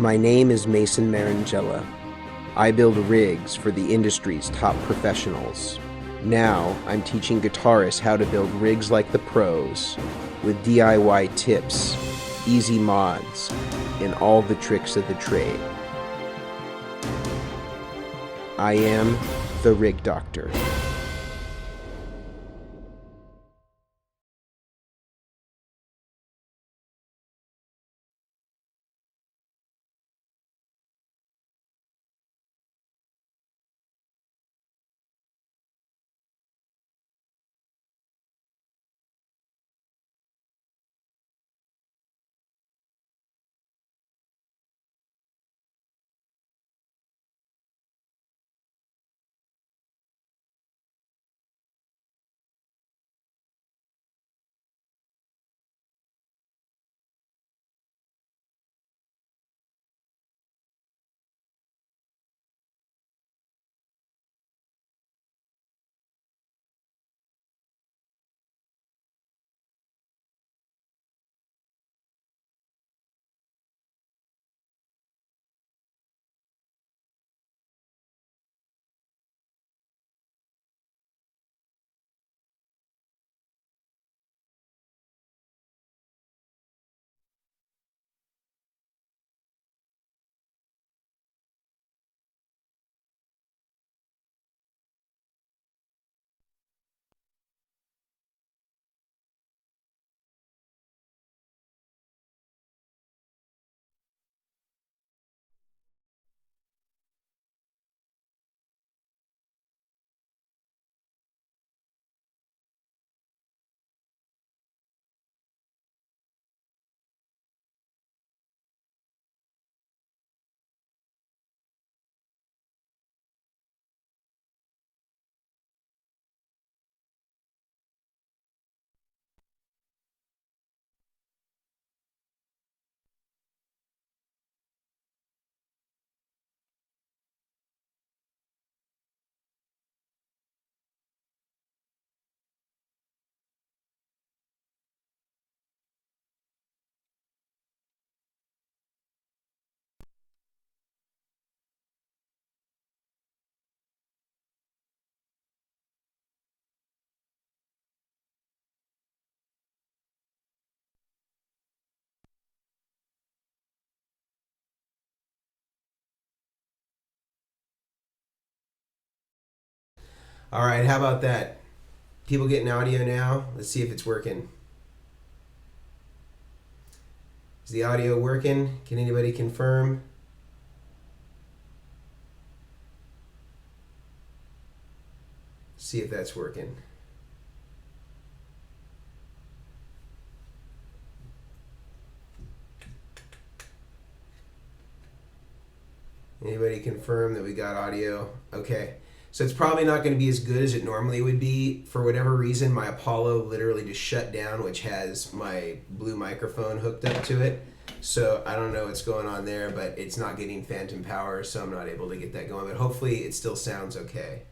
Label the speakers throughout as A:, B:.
A: My name is Mason Marangella. I build rigs for the industry's top professionals. Now, I'm teaching guitarists how to build rigs like the pros, with DIY tips, easy mods, and all the tricks of the trade. I am the Rig Doctor.
B: All right, how about that? People getting audio now? Let's see if it's working. Is the audio working? Can anybody confirm? See if that's working. Anybody confirm that we got audio? Okay. So it's probably not going to be as good as it normally would be. For whatever reason, my Apollo literally just shut down, which has my blue microphone hooked up to it. So I don't know what's going on there, but it's not getting phantom power, so I'm not able to get that going. But hopefully it still sounds okay.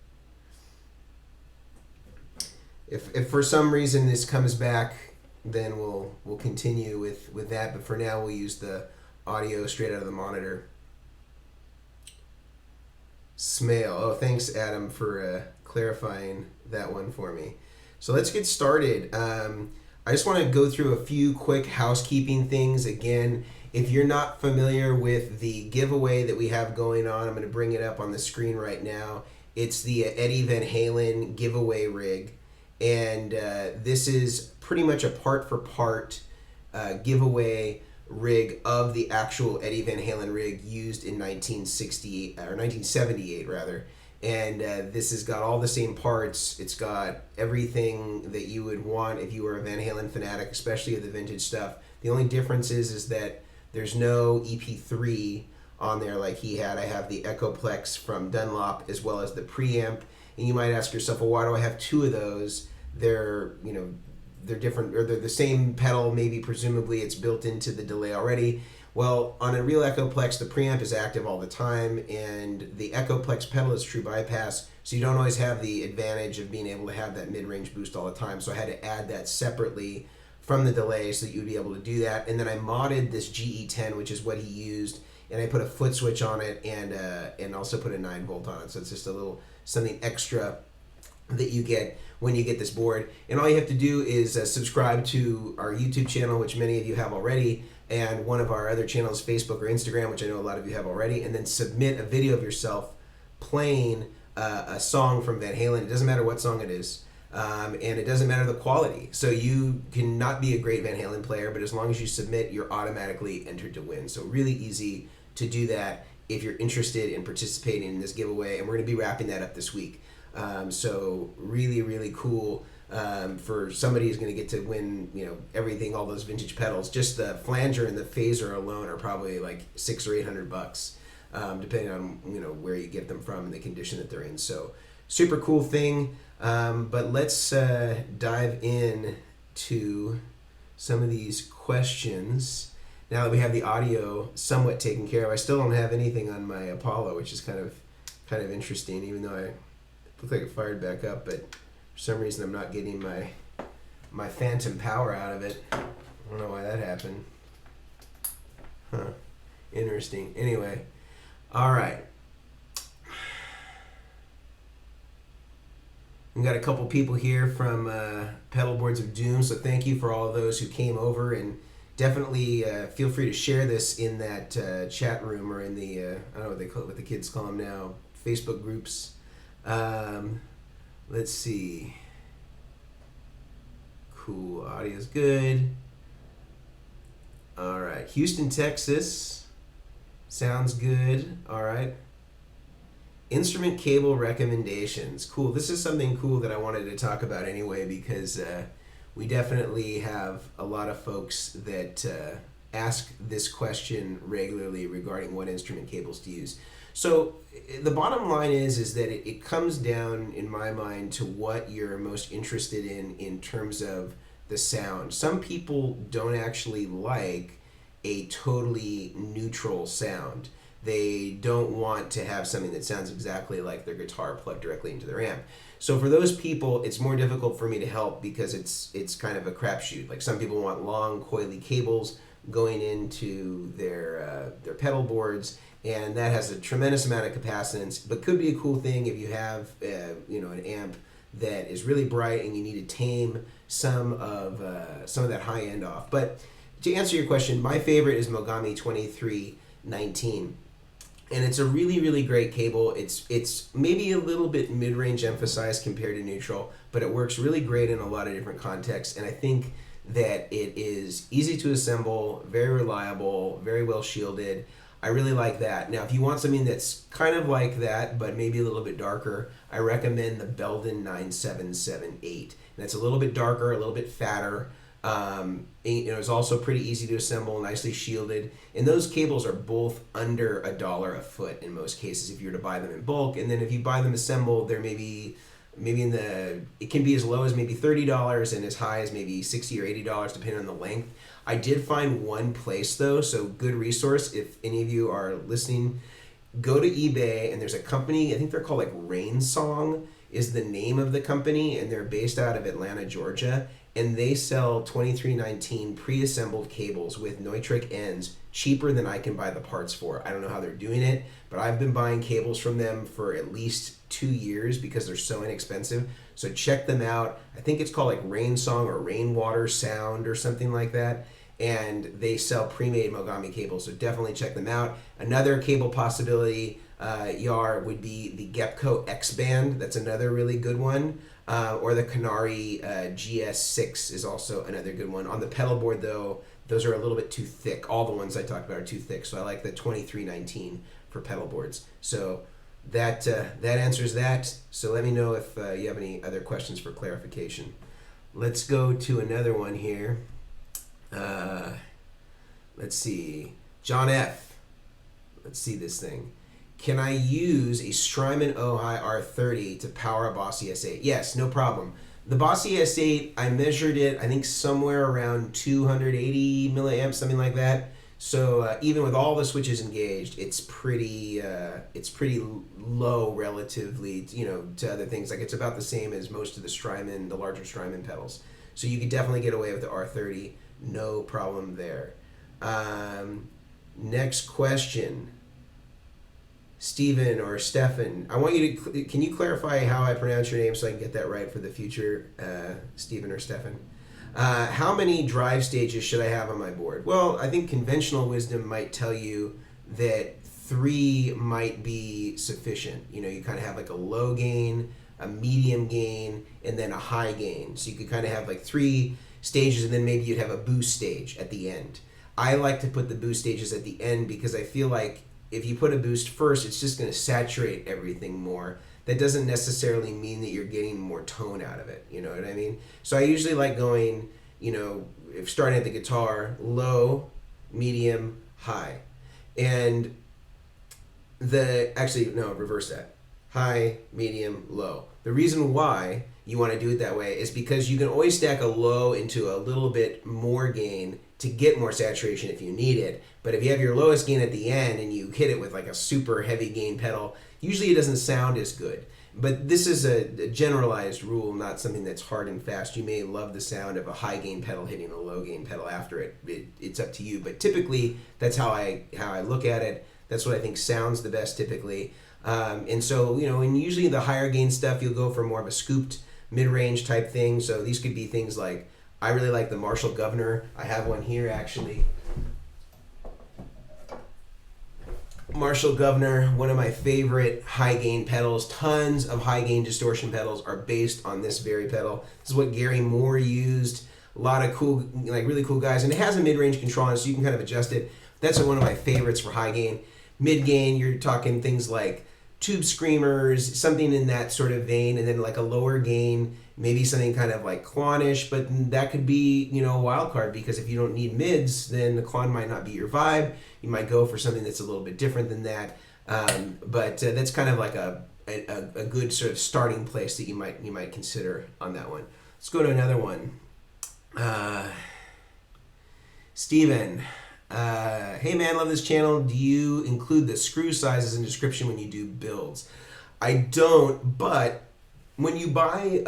B: If for some reason this comes back, then we'll continue with that. But for now, we'll use the audio straight out of the monitor. Smale. Oh, thanks, Adam, for clarifying that one for me. So let's get started. I just want to go through a few quick housekeeping things. Again, if you're not familiar with the giveaway that we have going on, I'm going to bring it up on the screen right now. It's the Eddie Van Halen giveaway rig. And this is pretty much a part-for-part giveaway rig of the actual Eddie Van Halen rig used in 1968 or 1978 rather, and this has got all the same parts. It's got everything that you would want if you were a Van Halen fanatic, especially of the vintage stuff. The only difference is that there's no EP3 on there like he had. I have the Echoplex from Dunlop as well as the preamp, and you might ask yourself, well, why do I have two of those? They're different, or they're the same pedal, maybe presumably it's built into the delay already. Well, on a real Echoplex, the preamp is active all the time, and the Echoplex pedal is true bypass, so you don't always have the advantage of being able to have that mid-range boost all the time. So I had to add that separately from the delay so that you would be able to do that. And then I modded this GE10, which is what he used, and I put a foot switch on it, and also put a 9-volt on it. So it's just a little something extra that you get when you get this board. And all you have to do is subscribe to our YouTube channel, which many of you have already, and one of our other channels, Facebook or Instagram, which I know a lot of you have already, and then submit a video of yourself playing a song from Van Halen. It doesn't matter what song it is, and it doesn't matter the quality. So you can not be a great Van Halen player, but as long as you submit, you're automatically entered to win. So really easy to do that if you're interested in participating in this giveaway, and we're going to be wrapping that up this week. So really, really cool for somebody who's going to get to win, everything, all those vintage pedals. Just the flanger and the phaser alone are probably like $600 or $800, depending on where you get them from and the condition that they're in. So super cool thing. But let's dive in to some of these questions. Now that we have the audio somewhat taken care of, I still don't have anything on my Apollo, which is kind of interesting, even though I look like it fired back up, but for some reason I'm not getting my phantom power out of it. I don't know why that happened. Huh. Interesting. Anyway, all right. We've got a couple people here from Pedalboards of Doom, so thank you for all of those who came over, and definitely feel free to share this in that chat room or in the, I don't know what they call it, what the kids call them now, Facebook groups. Let's see. Cool, audio's good. All right, Houston, Texas. Sounds good. All right. Instrument cable recommendations. Cool. This is something cool that I wanted to talk about anyway, because we definitely have a lot of folks that ask this question regularly regarding what instrument cables to use. So the bottom line is that it comes down, in my mind, to what you're most interested in terms of the sound. Some people don't actually like a totally neutral sound. They don't want to have something that sounds exactly like their guitar plugged directly into their amp. So for those people, it's more difficult for me to help because it's kind of a crapshoot. Like, some people want long, coily cables going into their pedal boards, and that has a tremendous amount of capacitance, but could be a cool thing if you have an amp that is really bright and you need to tame some of that high end off. But to answer your question, my favorite is Mogami 2319. And it's a really, really great cable. It's maybe a little bit mid-range emphasized compared to neutral, but it works really great in a lot of different contexts. And I think that it is easy to assemble, very reliable, very well shielded. I really like that. Now, if you want something that's kind of like that, but maybe a little bit darker, I recommend the Belden 9778. And it's a little bit darker, a little bit fatter. It's also pretty easy to assemble, nicely shielded, and those cables are both under $1 a foot in most cases if you were to buy them in bulk. And then if you buy them assembled, they're maybe it can be as low as maybe $30 and as high as maybe $60 or $80 depending on the length. I did find one place though, so good resource if any of you are listening. Go to eBay, and there's a company, I think they're called like Rain Song is the name of the company, and they're based out of Atlanta, Georgia. And they sell 2319 pre-assembled cables with Neutrik ends cheaper than I can buy the parts for. I don't know how they're doing it, but I've been buying cables from them for at least 2 years because they're so inexpensive. So check them out. I think it's called like Rain Song or Rainwater Sound or something like that. And they sell pre-made Mogami cables, so definitely check them out. Another cable possibility, would be the Gepco X-Band. That's another really good one. Or the Canary GS6 is also another good one. On the Pedalboard, though, those are a little bit too thick. All the ones I talked about are too thick, so I like the 2319 for Pedalboards. So that answers that. So let me know if you have any other questions for clarification. Let's go to another one here. Let's see. John F. Let's see this thing. Can I use a Strymon Ojai R30 to power a Boss ES8? Yes, no problem. The Boss ES8, I measured it, I think somewhere around 280 milliamps, something like that. So even with all the switches engaged, it's pretty low relatively, to other things. Like, it's about the same as most of the larger Strymon pedals. So you could definitely get away with the R30, no problem there. Next question. Steven or Stefan, I want you to, can you clarify how I pronounce your name so I can get that right for the future, Steven or Stefan? How many drive stages should I have on my board? Well, I think conventional wisdom might tell you that 3 might be sufficient. You know, you kind of have like a low gain, a medium gain, and then a high gain. So you could kind of have like 3 stages, and then maybe you'd have a boost stage at the end. I like to put the boost stages at the end because I feel like if you put a boost first, it's just going to saturate everything more. That doesn't necessarily mean that you're getting more tone out of it. You know what I mean? So I usually like going, you know, if starting at the guitar, low, medium, high. And reverse that. High, medium, low. The reason why you want to do it that way is because you can always stack a low into a little bit more gain to get more saturation if you need it. But if you have your lowest gain at the end and you hit it with like a super heavy gain pedal, usually it doesn't sound as good. But this is a generalized rule, not something that's hard and fast. You may love the sound of a high gain pedal hitting a low gain pedal after it. It's up to you. But typically, that's how I look at it. That's what I think sounds the best typically. And so, you know, and usually the higher gain stuff, you'll go for more of a scooped mid-range type thing. So these could be things like, I really like the Marshall Governor. I have one here actually. Marshall Governor, one of my favorite high gain pedals. Tons of high gain distortion pedals are based on this very pedal. This is what Gary Moore used. A lot of cool, like really cool guys. And it has a mid-range control on it, so you can kind of adjust it. That's one of my favorites for high gain. Mid gain, you're talking things like Tube Screamers, something in that sort of vein, and then like a lower gain, maybe something kind of like Klonish, but that could be, you know, a wild card, because if you don't need mids, then the Klon might not be your vibe. You might go for something that's a little bit different than that. But that's kind of like a good sort of starting place that you might consider on that one. Let's go to another one. Steven. Hey man, love this channel. Do you include the screw sizes in description when you do builds? I don't, but when you buy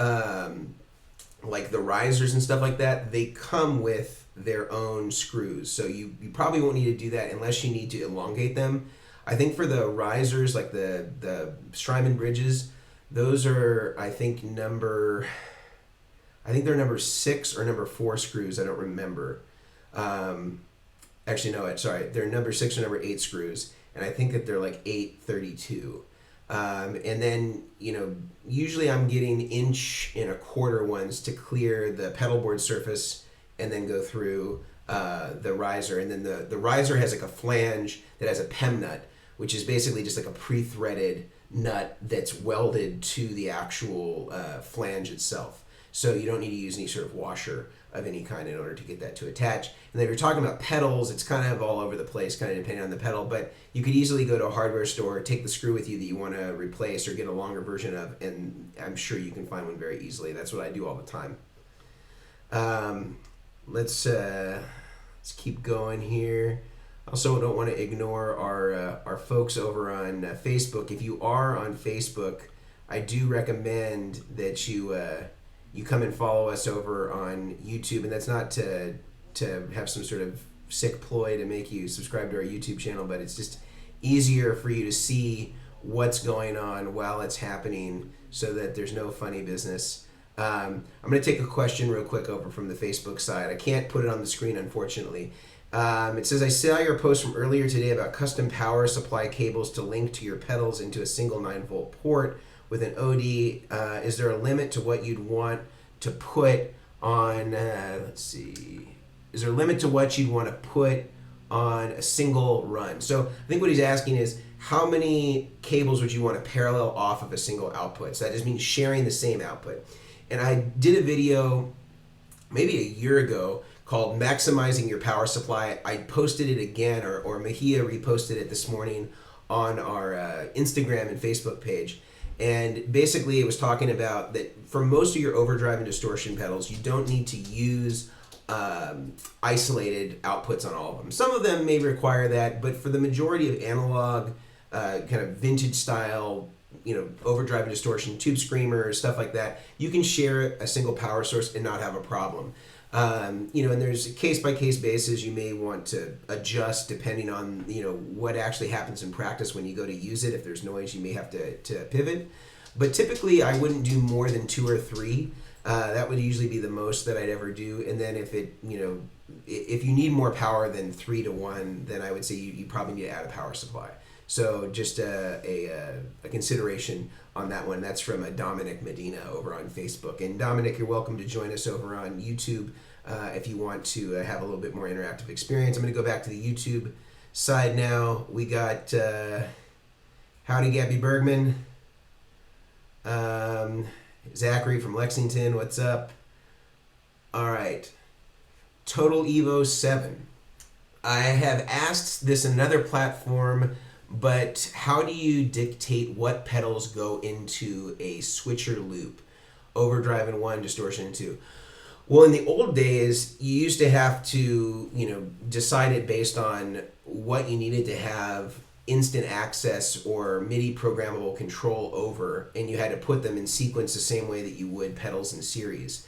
B: like the risers and stuff like that, they come with their own screws. So you probably won't need to do that unless you need to elongate them. I think for the risers, like the Strymon bridges, those are, I think they're number 6 or number 4 screws. I don't remember. Actually, no, sorry. They're number 6 or number 8 screws, and I think that they're like 832. And then, you know, usually I'm getting 1.25" ones to clear the pedalboard surface and then go through the riser. And then the riser has like a flange that has a PEM nut, which is basically just like a pre-threaded nut that's welded to the actual flange itself. So you don't need to use any sort of washer of any kind in order to get that to attach. And then if you're talking about pedals, it's kind of all over the place, kind of depending on the pedal, but you could easily go to a hardware store, take the screw with you that you want to replace or get a longer version of, and I'm sure you can find one very easily. That's what I do all the time. Let's keep going here. Also, don't want to ignore our folks over on Facebook. If you are on Facebook, I do recommend that you come and follow us over on YouTube, and that's not to have some sort of sick ploy to make you subscribe to our YouTube channel, but it's just easier for you to see what's going on while it's happening so that there's no funny business. I'm going to take a question real quick over from the Facebook side. I can't put it on the screen, unfortunately. It says, I saw your post from earlier today about custom power supply cables to link to your pedals into a single 9-volt port with an OD. Is there a limit to what you'd want to put on, is there a limit to what you'd want to put on a single run? So I think what he's asking is, how many cables would you want to parallel off of a single output? So that just means sharing the same output. And I did a video maybe a year ago called Maximizing Your Power Supply. I posted it again, or Mahia reposted it this morning on our Instagram and Facebook page. And basically it was talking about that for most of your overdrive and distortion pedals, you don't need to use isolated outputs on all of them. Some of them may require that, but for the majority of analog, kind of vintage style, you know, overdrive and distortion, tube screamers, stuff like that, you can share a single power source and not have a problem. And there's case-by-case basis. You may want to adjust depending on, what actually happens in practice when you go to use it. If there's noise, you may have to pivot. But typically, I wouldn't do more than 2 or 3. That would usually be the most that I'd ever do. And then if you need more power than 3 to 1, then I would say you probably need to add a power supply. So just a consideration on that one. That's from Dominic Medina over on Facebook. And Dominic, you're welcome to join us over on YouTube if you want to have a little bit more interactive experience. I'm going to go back to the YouTube side now. We got Howdy Gabby Bergman. Zachary from Lexington, what's up? All right. Total Evo 7. I have asked this in another platform, but how do you dictate what pedals go into a switcher loop? Overdrive in 1, distortion in 2. Well, in the old days, you used to have to, decide it based on what you needed to have instant access or MIDI programmable control over, and you had to put them in sequence the same way that you would pedals in series.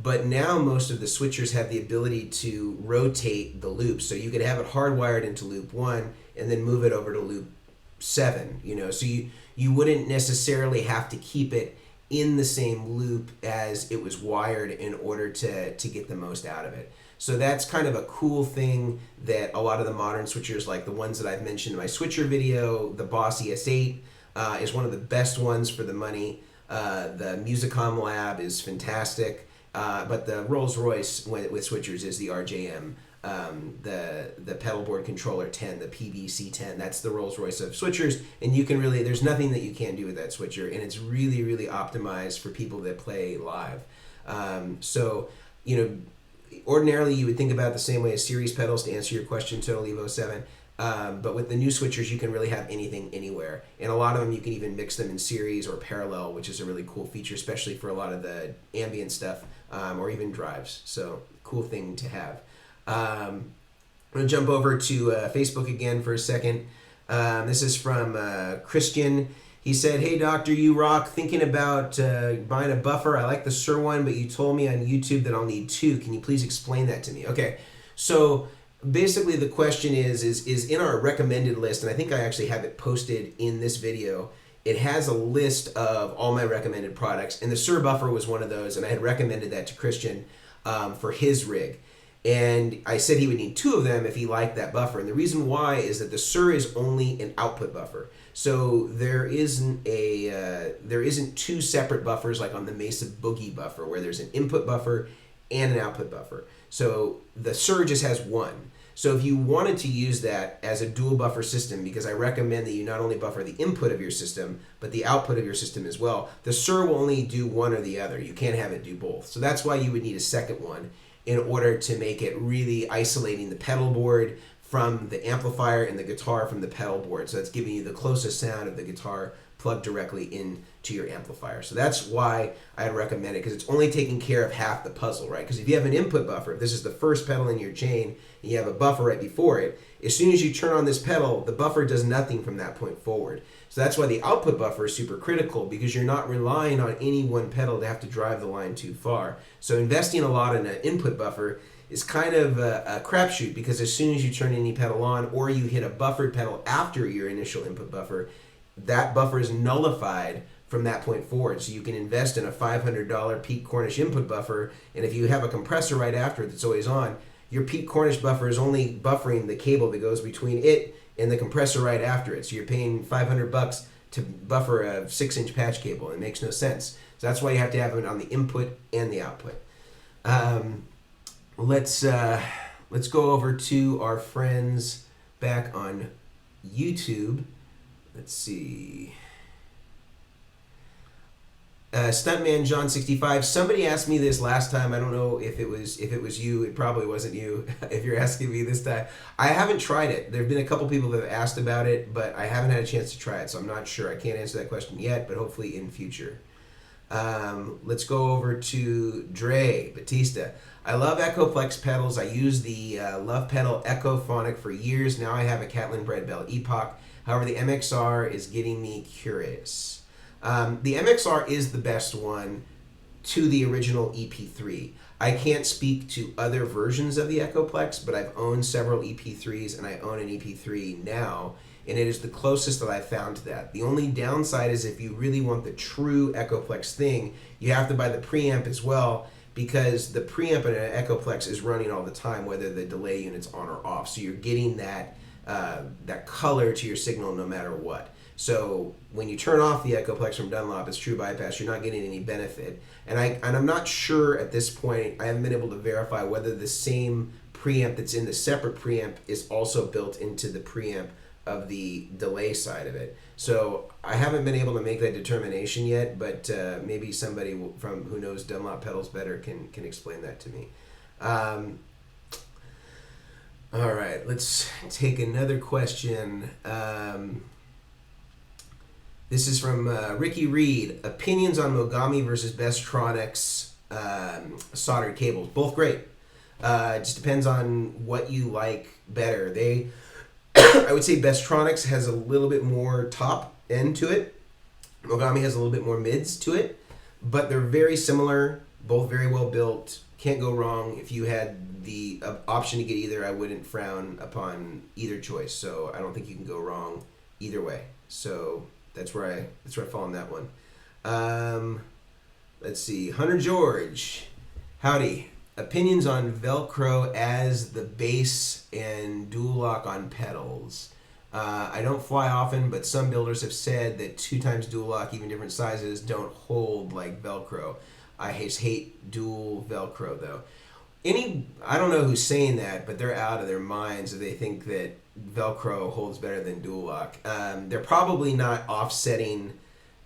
B: But now most of the switchers have the ability to rotate the loops, so you could have it hardwired into loop 1 and then move it over to loop 7, so you wouldn't necessarily have to keep it in the same loop as it was wired in order to get the most out of it. So that's kind of a cool thing that a lot of the modern switchers, like the ones that I've mentioned in my switcher video, the Boss ES8 is one of the best ones for the money. The Musicom Lab is fantastic, but the Rolls-Royce with switchers is the RJM, the Pedalboard Controller 10, the PBC10. That's the Rolls-Royce of switchers, and you can really, there's nothing that you can't do with that switcher, and it's really, really optimized for people that play live. Ordinarily, you would think about it the same way as series pedals to answer your question, Total Evo 7. But with the new switchers, you can really have anything anywhere. And a lot of them, you can even mix them in series or parallel, which is a really cool feature, especially for a lot of the ambient stuff or even drives. So, cool thing to have. I'm going to jump over to Facebook again for a second. This is from Christian. He said, "Hey, Doctor, you rock. Thinking about buying a buffer. I like the Sur one, but you told me on YouTube that I'll need 2. Can you please explain that to me?" Okay, so basically the question is in our recommended list, and I think I actually have it posted in this video. It has a list of all my recommended products, and the Sur buffer was one of those, and I had recommended that to Christian for his rig. And I said he would need 2 of them if he liked that buffer. And the reason why is that the Sur is only an output buffer. So there isn't 2 separate buffers like on the Mesa Boogie buffer where there's an input buffer and an output buffer. So the Sur just has 1. So if you wanted to use that as a dual buffer system, because I recommend that you not only buffer the input of your system, but the output of your system as well, the Sur will only do one or the other. You can't have it do both. So that's why you would need a second one in order to make it really isolating the pedal board from the amplifier and the guitar from the pedal board. So that's giving you the closest sound of the guitar plugged directly into your amplifier. So that's why I recommend it, because it's only taking care of half the puzzle, right? Because if you have an input buffer, if this is the first pedal in your chain, and you have a buffer right before it, as soon as you turn on this pedal, the buffer does nothing from that point forward. So that's why the output buffer is super critical, because you're not relying on any one pedal to have to drive the line too far. So investing a lot in an input buffer is kind of a crapshoot, because as soon as you turn any pedal on or you hit a buffered pedal after your initial input buffer, that buffer is nullified from that point forward. So you can invest in a $500 Pete Cornish input buffer, and if you have a compressor right after it that's always on, your Pete Cornish buffer is only buffering the cable that goes between it and the compressor right after it. So you're paying $500 to buffer a 6-inch patch cable. It makes no sense. So that's why you have to have it on the input and the output. Let's go over to our friends back on YouTube. Let's see. Stuntman John 65. Somebody asked me this last time. I don't know if it was you. It probably wasn't you. If you're asking me this time, I haven't tried it. There have been a couple people that have asked about it, but I haven't had a chance to try it, so I'm not sure. I can't answer that question yet, but hopefully in future. Let's go over to Dre Batista. I love Echoplex pedals. I used the Love Pedal Echophonic for years. Now I have a Catlin Bread Bell Epoch. However, the MXR is getting me curious. The MXR is the best one to the original EP3. I can't speak to other versions of the Echoplex, but I've owned several EP3s, and I own an EP3 now, and it is the closest that I've found to that. The only downside is if you really want the true Echoplex thing, you have to buy the preamp as well, because the preamp in an Echoplex is running all the time, whether the delay unit's on or off. So you're getting that color to your signal no matter what. So when you turn off the Echoplex from Dunlop as true bypass, you're not getting any benefit. And I'm not sure at this point, I haven't been able to verify whether the same preamp that's in the separate preamp is also built into the preamp of the delay side of it. So I haven't been able to make that determination yet, but maybe somebody from who knows Dunlop pedals better can explain that to me. All right, let's take another question. This is from Ricky Reed. Opinions on Mogami versus Bestronix soldered cables. Both great. It just depends on what you like better. I would say Bestronix has a little bit more top end to it. Mogami has a little bit more mids to it. But they're very similar, both very well built. Can't go wrong. If you had the option to get either, I wouldn't frown upon either choice. So I don't think you can go wrong either way. So that's where I fall on that one. Let's see. Hunter George. Howdy. Opinions on Velcro as the base and Duloc on pedals. I don't fly often, but some builders have said that 2x Duloc, even different sizes, don't hold like Velcro. I hate dual Velcro though. I don't know who's saying that, but they're out of their minds if they think that Velcro holds better than Duloc. They're probably not offsetting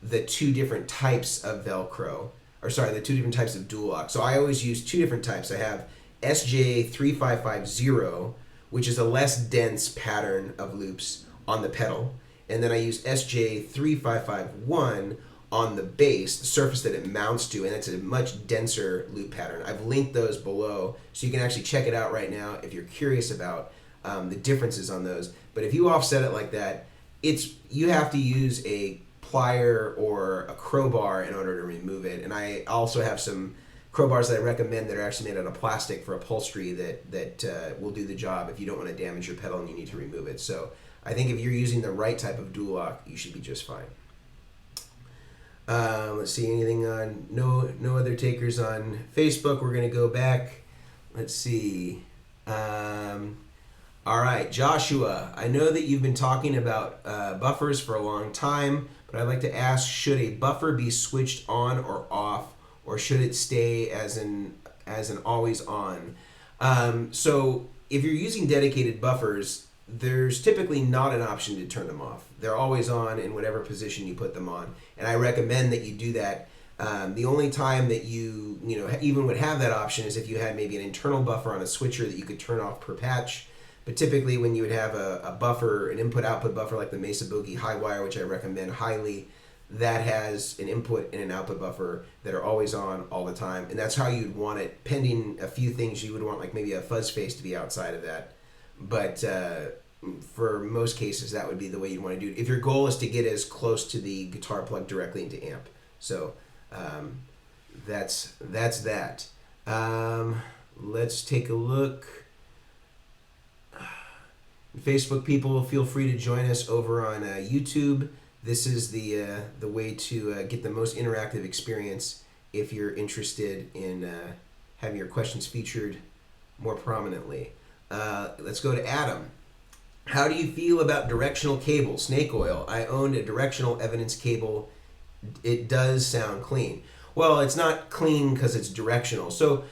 B: the two different types of Velcro, the two different types of Duloc. So I always use two different types. I have SJ3550, which is a less dense pattern of loops on the pedal. And then I use SJ3551 on the base, the surface that it mounts to, and it's a much denser loop pattern. I've linked those below, so you can actually check it out right now if you're curious about the differences on those. But if you offset it like that, you have to use a plier or a crowbar in order to remove it. And I also have some crowbars that I recommend that are actually made out of plastic for upholstery that will do the job if you don't want to damage your pedal and you need to remove it. So I think if you're using the right type of Duloc, you should be just fine. Let's see, anything on no other takers on Facebook. We're going to go back. Let's see. All right, Joshua, I know that you've been talking about buffers for a long time, but I'd like to ask, should a buffer be switched on or off, or should it stay as an always on? So if you're using dedicated buffers, there's typically not an option to turn them off. They're always on in whatever position you put them on, and I recommend that you do that. The only time that you even would have that option is if you had maybe an internal buffer on a switcher that you could turn off per patch. But typically when you would have a buffer, an input-output buffer like the Mesa Boogie High Wire, which I recommend highly, that has an input and an output buffer that are always on all the time. And that's how you'd want it, pending a few things. You would want like maybe a fuzz face to be outside of that. But for most cases, that would be the way you'd want to do it, if your goal is to get as close to the guitar plug directly into amp. So that's that. Let's take a look. Facebook people, feel free to join us over on YouTube. This is the way to get the most interactive experience if you're interested in having your questions featured more prominently. Let's go to Adam. How do you feel about directional cable, snake oil? I owned a directional evidence cable. It does sound clean. Well, it's not clean because it's directional. So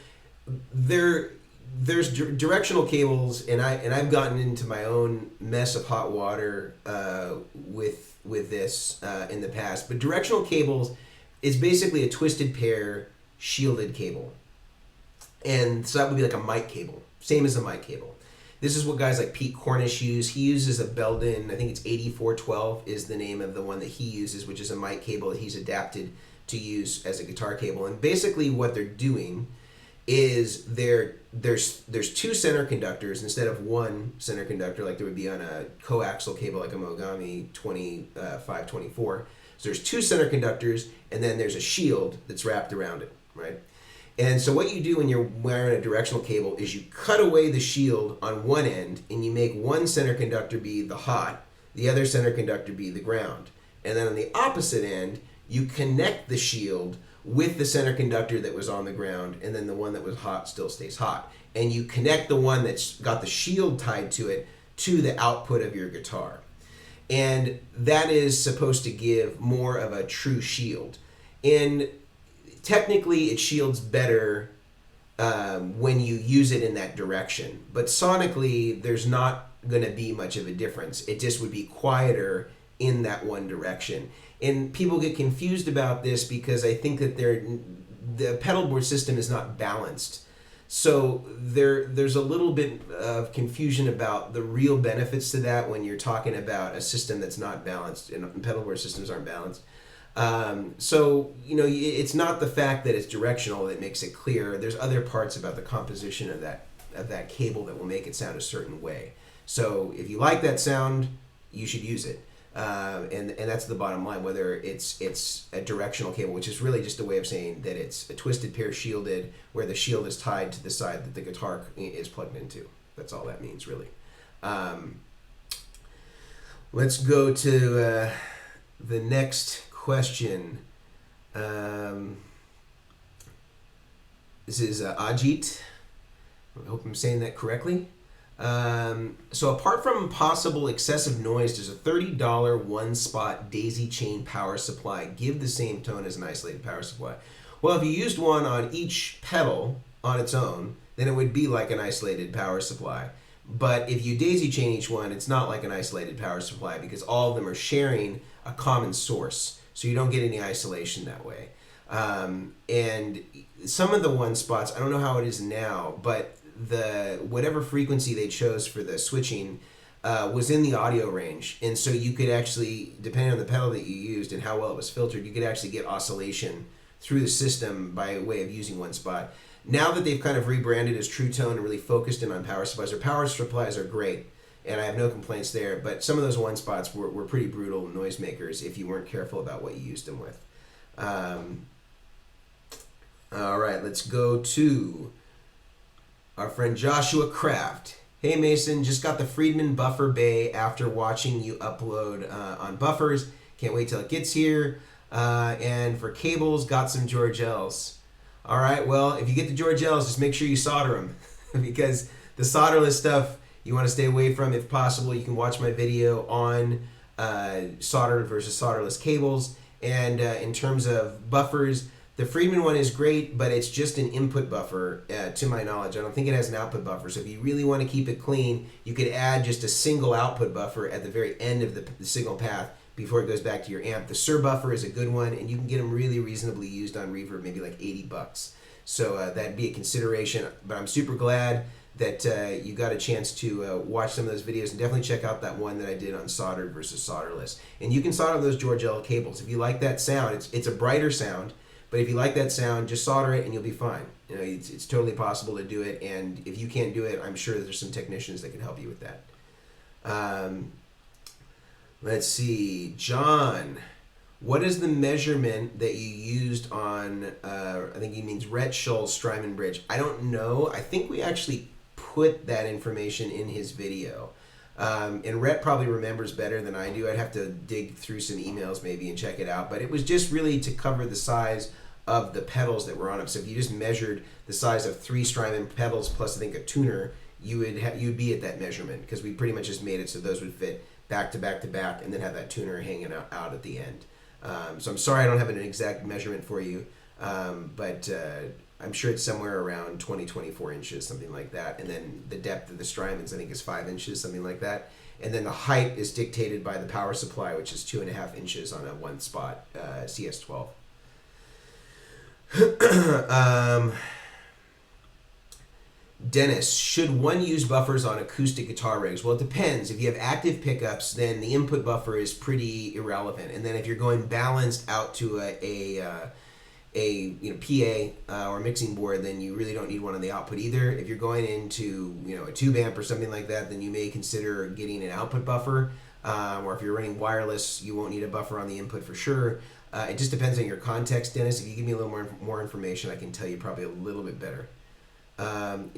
B: there's directional cables, and I've gotten into my own mess of hot water with this in the past. But directional cables is basically a twisted pair shielded cable, and so that would be like a mic cable, same as a mic cable. This is what guys like Pete Cornish use. He uses a Belden, I think it's 8412 is the name of the one that he uses, which is a mic cable that he's adapted to use as a guitar cable. And basically what they're doing is there's two center conductors instead of one center conductor like there would be on a coaxial cable like a Mogami 2524. So there's two center conductors, and then there's a shield that's wrapped around it. right? And so what you do when you're wearing a directional cable is you cut away the shield on one end and you make one center conductor be the hot, the other center conductor be the ground. And then on the opposite end, you connect the shield with the center conductor that was on the ground, and then the one that was hot still stays hot. And you connect the one that's got the shield tied to it to the output of your guitar. And that is supposed to give more of a true shield. And technically it shields better when you use it in that direction. But sonically, there's not going to be much of a difference. It just would be quieter in that one direction. And people get confused about this because I think that the pedalboard system is not balanced. So there's a little bit of confusion about the real benefits to that when you're talking about a system that's not balanced, and pedalboard systems aren't balanced. So, you know, it's not the fact that it's directional that makes it clear. There's other parts about the composition of that cable that will make it sound a certain way. So if you like that sound, you should use it. And that's the bottom line, whether it's a directional cable, which is really just a way of saying that it's a twisted pair shielded, where the shield is tied to the side that the guitar is plugged into. That's all that means, really. Let's go to the next question. This is Ajit. I hope I'm saying that correctly. So apart from possible excessive noise, does a $30 one-spot daisy chain power supply give the same tone as an isolated power supply? Well, if you used one on each pedal on its own, then it would be like an isolated power supply. But if you daisy chain each one, it's not like an isolated power supply because all of them are sharing a common source. So you don't get any isolation that way. And some of the one spots, I don't know how it is now, but whatever frequency they chose for the switching was in the audio range, and so you could actually, depending on the pedal that you used and how well it was filtered, you could actually get oscillation through the system by way of using one spot. Now that they've kind of rebranded as True Tone and really focused in on power supplies, or power supplies are great, and I have no complaints there, but some of those one spots were pretty brutal noisemakers if you weren't careful about what you used them with. All right, let's go to our friend Joshua Kraft. Hey Mason, just got the Friedman buffer bay after watching you upload on buffers. Can't wait till it gets here. And for cables, got some Georgels. All right, well, if you get the Georgels, just make sure you solder them because the solderless stuff you want to stay away from if possible. You can watch my video on soldered versus solderless cables. And in terms of buffers, the Friedman one is great, but it's just an input buffer, to my knowledge. I don't think it has an output buffer. So if you really want to keep it clean, you could add just a single output buffer at the very end of the signal path before it goes back to your amp. The Sur buffer is a good one, and you can get them really reasonably used on Reverb, maybe like $80. So that'd be a consideration. But I'm super glad that you got a chance to watch some of those videos, and definitely check out that one that I did on soldered versus solderless. And you can solder those Georgel cables. If you like that sound, it's a brighter sound. But if you like that sound, just solder it and you'll be fine. You know, it's totally possible to do it, and if you can't do it, I'm sure there's some technicians that can help you with that. Let's see, John, what is the measurement that you used on, I think he means Rhett Shull's Strymon Bridge? I don't know. I think we actually put that information in his video. And Rhett probably remembers better than I do. I'd have to dig through some emails maybe and check it out. But it was just really to cover the size of the pedals that were on them. So if you just measured the size of 3 Strymon pedals plus I think a tuner, you'd be at that measurement, because we pretty much just made it so those would fit back to back to back and then have that tuner hanging out at the end. So I'm sorry I don't have an exact measurement for you, but I'm sure it's somewhere around 24 inches, something like that. And then the depth of the Strymons, I think, is 5 inches, something like that. And then the height is dictated by the power supply, which is 2.5 inches on a one spot CS12. Dennis, should one use buffers on acoustic guitar rigs? Well, it depends. If you have active pickups, then the input buffer is pretty irrelevant. And then if you're going balanced out to a PA or mixing board, then you really don't need one on the output either. If you're going into a tube amp or something like that, then you may consider getting an output buffer. or if you're running wireless, you won't need a buffer on the input for sure. It just depends on your context, Dennis. If you give me a little more information, I can tell you probably a little bit better.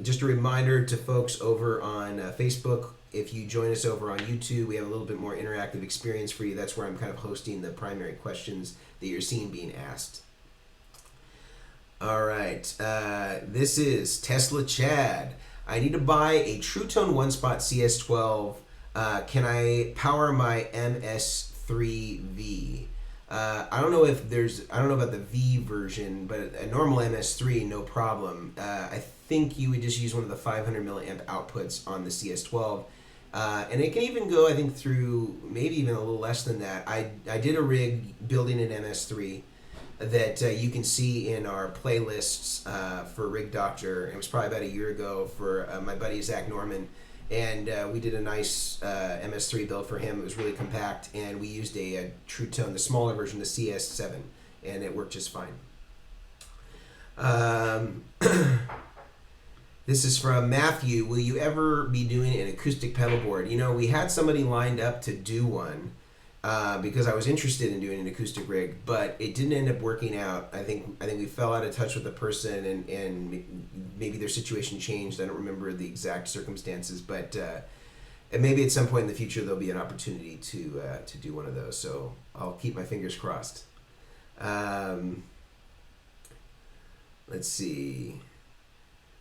B: Just a reminder to folks over on Facebook, if you join us over on YouTube, we have a little bit more interactive experience for you. That's where I'm kind of hosting the primary questions that you're seeing being asked. All right, this is Tesla Chad. I need to buy a True Tone One Spot CS12. Can I power my MS3V? I don't know about the V version, but a normal MS3, no problem. I think you would just use one of the 500 milliamp outputs on the CS12. And it can even go, I think, through maybe even a little less than that. I did a rig building an MS3 that you can see in our playlists for Rig Doctor. It was probably about a year ago for my buddy Zach Norman. And we did a nice MS3 build for him. It was really compact, and we used a True Tone, the smaller version, the CS7, and it worked just fine. This is from Matthew. Will you ever be doing an acoustic pedalboard? You know, we had somebody lined up to do one because I was interested in doing an acoustic rig, but it didn't end up working out. I think we fell out of touch with the person, and maybe their situation changed. I don't remember the exact circumstances, but and maybe at some point in the future there'll be an opportunity to do one of those. So I'll keep my fingers crossed. Let's see.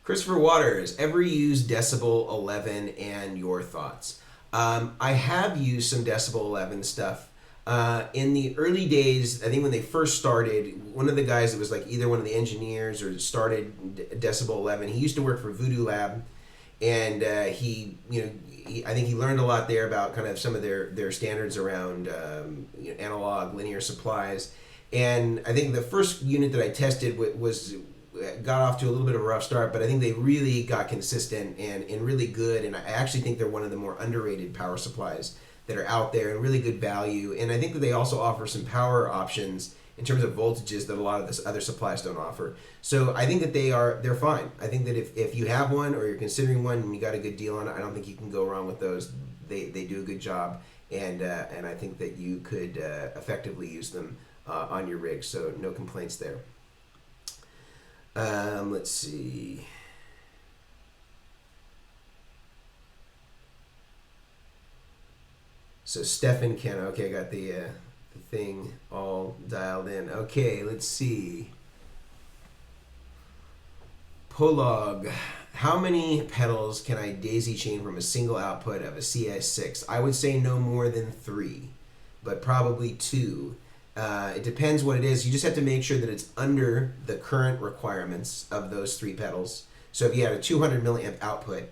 B: Christopher Waters, ever used Decibel 11 and your thoughts? I have used some Decibel 11 stuff. In the early days, I think when they first started, one of the guys that was like either one of the engineers or started Decibel 11, he used to work for Voodoo Lab, and I think he learned a lot there about kind of some of their standards around analog linear supplies. And I think the first unit that I tested got off to a little bit of a rough start, but I think they really got consistent and really good, and I actually think they're one of the more underrated power supplies that are out there and really good value. And I think that they also offer some power options in terms of voltages that a lot of the other supplies don't offer. So I think that they're fine. I think that if you have one or you're considering one and you got a good deal on it, I don't think you can go wrong with those. They do a good job, and I think that you could effectively use them on your rig. So no complaints there. Let's see. So Stefan Ken, okay, I got the thing all dialed in. Okay, let's see. Polog, how many pedals can I daisy chain from a single output of a CS6? I would say no more than 3, but probably 2. It depends what it is. You just have to make sure that it's under the current requirements of those 3 pedals. So if you had a 200 milliamp output,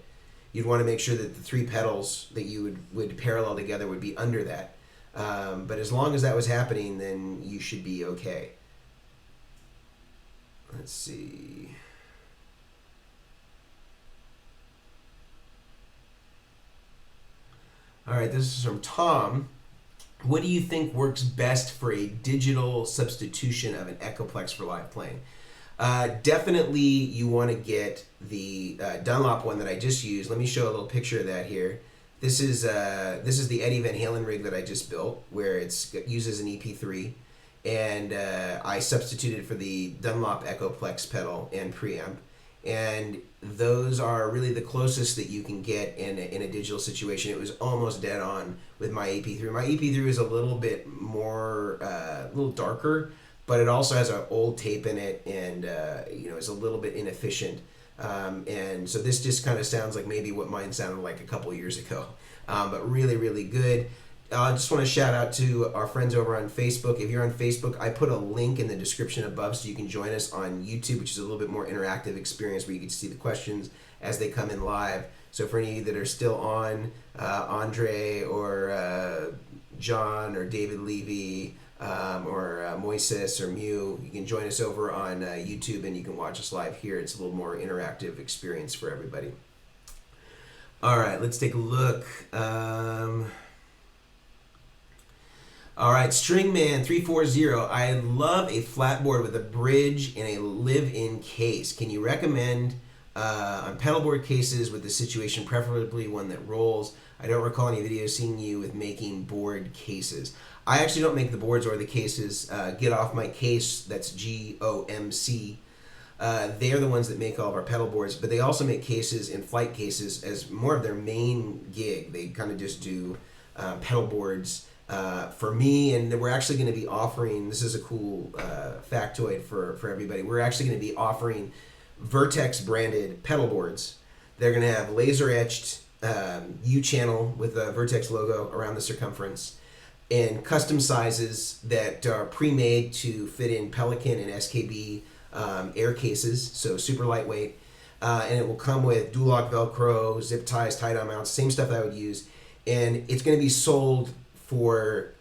B: you'd want to make sure that the 3 pedals that you would parallel together would be under that. But as long as that was happening, then you should be okay. Let's see. All right, this is from Tom. What do you think works best for a digital substitution of an Echoplex for live playing? Definitely you want to get the Dunlop one that I just used. Let me show a little picture of that here. This is the Eddie Van Halen rig that I just built, where it uses an EP3, and I substituted for the Dunlop Echoplex pedal and preamp. And those are really the closest that you can get in a digital situation. It was almost dead on with my EP3. My EP3 is a little bit more, a little darker, but it also has an old tape in it, and is a little bit inefficient. And so this just kind of sounds like maybe what mine sounded like a couple years ago, but really, really good. I just want to shout out to our friends over on Facebook. If you're on Facebook, I put a link in the description above so you can join us on YouTube, which is a little bit more interactive experience where you get to see the questions as they come in live. So for any of you that are still on, Andre or John or David Levy or Moises or Mew, you can join us over on YouTube and you can watch us live here. It's a little more interactive experience for everybody. All right, let's take a look. All right, Stringman340. I love a flatboard with a bridge and a live-in case. Can you recommend on pedalboard cases with the situation, preferably one that rolls. I don't recall any videos seeing you with making board cases. I actually don't make the boards or the cases. Get Off My Case, that's GOMC. They're the ones that make all of our pedal boards, but they also make cases and flight cases as more of their main gig. They kind of just do pedal boards for me, and we're actually going to be offering, this is a cool factoid for everybody, we're actually going to be offering Vertex branded pedal boards. They're going to have laser etched U-channel with the Vertex logo around the circumference, and custom sizes that are pre-made to fit in Pelican and SKB air cases, so super lightweight. And it will come with Duloc Velcro, zip ties, tie-down mounts, same stuff that I would use. And it's going to be sold for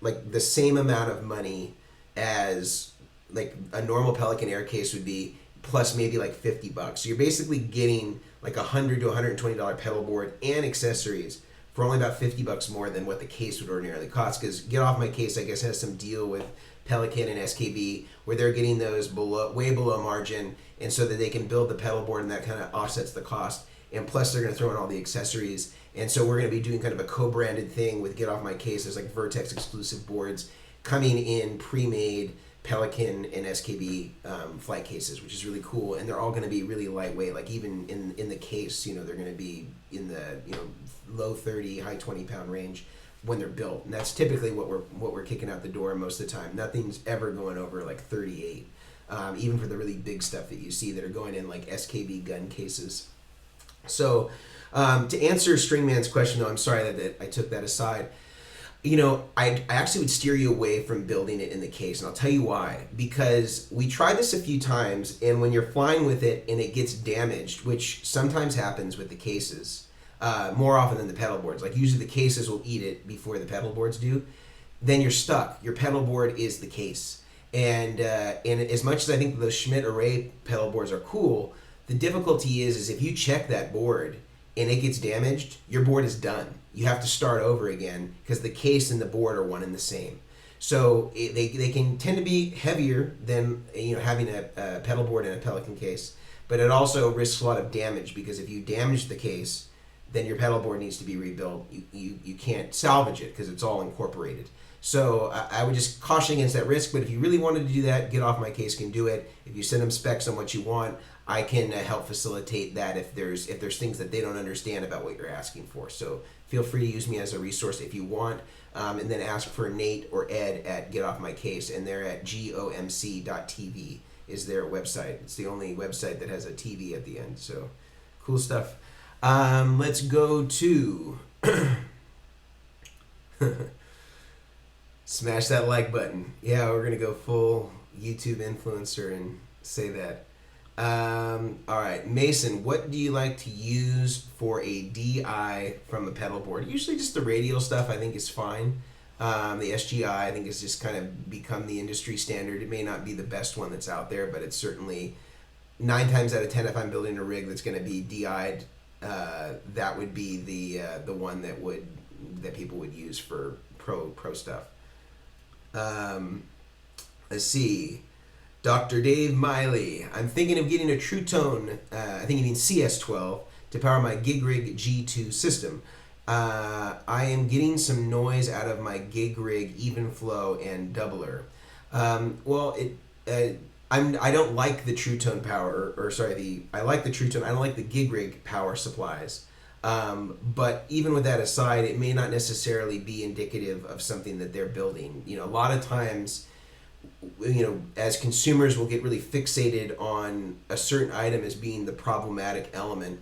B: like the same amount of money as like a normal Pelican air case would be, plus maybe like $50. So you're basically getting like $100 to $120 pedal board and accessories for only about $50 more than what the case would ordinarily cost. Because Get Off My Case, I guess, has some deal with Pelican and SKB where they're getting those way below margin, and so that they can build the pedal board, and that kind of offsets the cost. And plus, they're going to throw in all the accessories. And so we're going to be doing kind of a co-branded thing with Get Off My Case. There's like Vertex exclusive boards coming in pre-made Pelican and SKB flight cases, which is really cool. And they're all going to be really lightweight. Like even in the case, you know, they're going to be in the, you know, low 30, high 20 pound range when they're built. And that's typically what we're kicking out the door most of the time. Nothing's ever going over like 38. Even for the really big stuff that you see that are going in like SKB gun cases. So to answer Stringman's question, though, I'm sorry that I took that aside. You know, I actually would steer you away from building it in the case, and I'll tell you why. Because we tried this a few times, and when you're flying with it and it gets damaged, which sometimes happens with the cases, more often than the pedal boards. Like usually the cases will eat it before the pedal boards do. Then you're stuck. Your pedal board is the case. And as much as I think those Schmidt Array pedal boards are cool, the difficulty is if you check that board and it gets damaged, your board is done. You have to start over again because the case and the board are one and the same. So they can tend to be heavier than, you know, having a pedal board and a Pelican case, but it also risks a lot of damage because if you damage the case, then your pedal board needs to be rebuilt. You can't salvage it because it's all incorporated. So I would just caution against that risk, but if you really wanted to do that, Get Off My Case can do it. If you send them specs on what you want, I can help facilitate that if there's things that they don't understand about what you're asking for. So feel free to use me as a resource if you want, and then ask for Nate or Ed at Get Off My Case, and they're at gomc.tv is their website. It's the only website that has a TV at the end, so cool stuff. Let's go to... Smash that like button. Yeah, we're going to go full YouTube influencer and say that. All right, Mason, what do you like to use for a DI from a pedal board? Usually just the radial stuff I think is fine. The SGI I think has just kind of become the industry standard. It may not be the best one that's out there, but it's certainly 9 times out of 10 if I'm building a rig that's going to be DI'd, that would be the one that people would use for pro stuff. Let's see. Dr. Dave Miley. I'm thinking of getting a True Tone, I think you mean CS12, to power my Gig Rig G2 system. I am getting some noise out of my Gig Rig Even Flow and Doubler. I don't like the True Tone power, I like the True Tone, I don't like the Gig Rig power supplies. But even with that aside, it may not necessarily be indicative of something that they're building. You know, a lot of times, you know, as consumers will get really fixated on a certain item as being the problematic element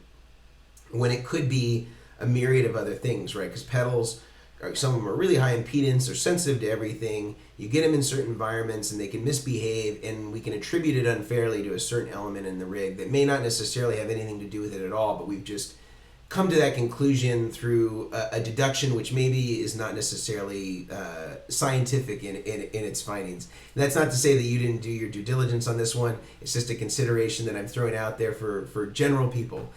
B: when it could be a myriad of other things, right? Because pedals, some of them are really high impedance, they're sensitive to everything. You get them in certain environments and they can misbehave, and we can attribute it unfairly to a certain element in the rig that may not necessarily have anything to do with it at all, but we've just come to that conclusion through a deduction which maybe is not necessarily scientific in its findings. And that's not to say that you didn't do your due diligence on this one. It's just a consideration that I'm throwing out there for general people.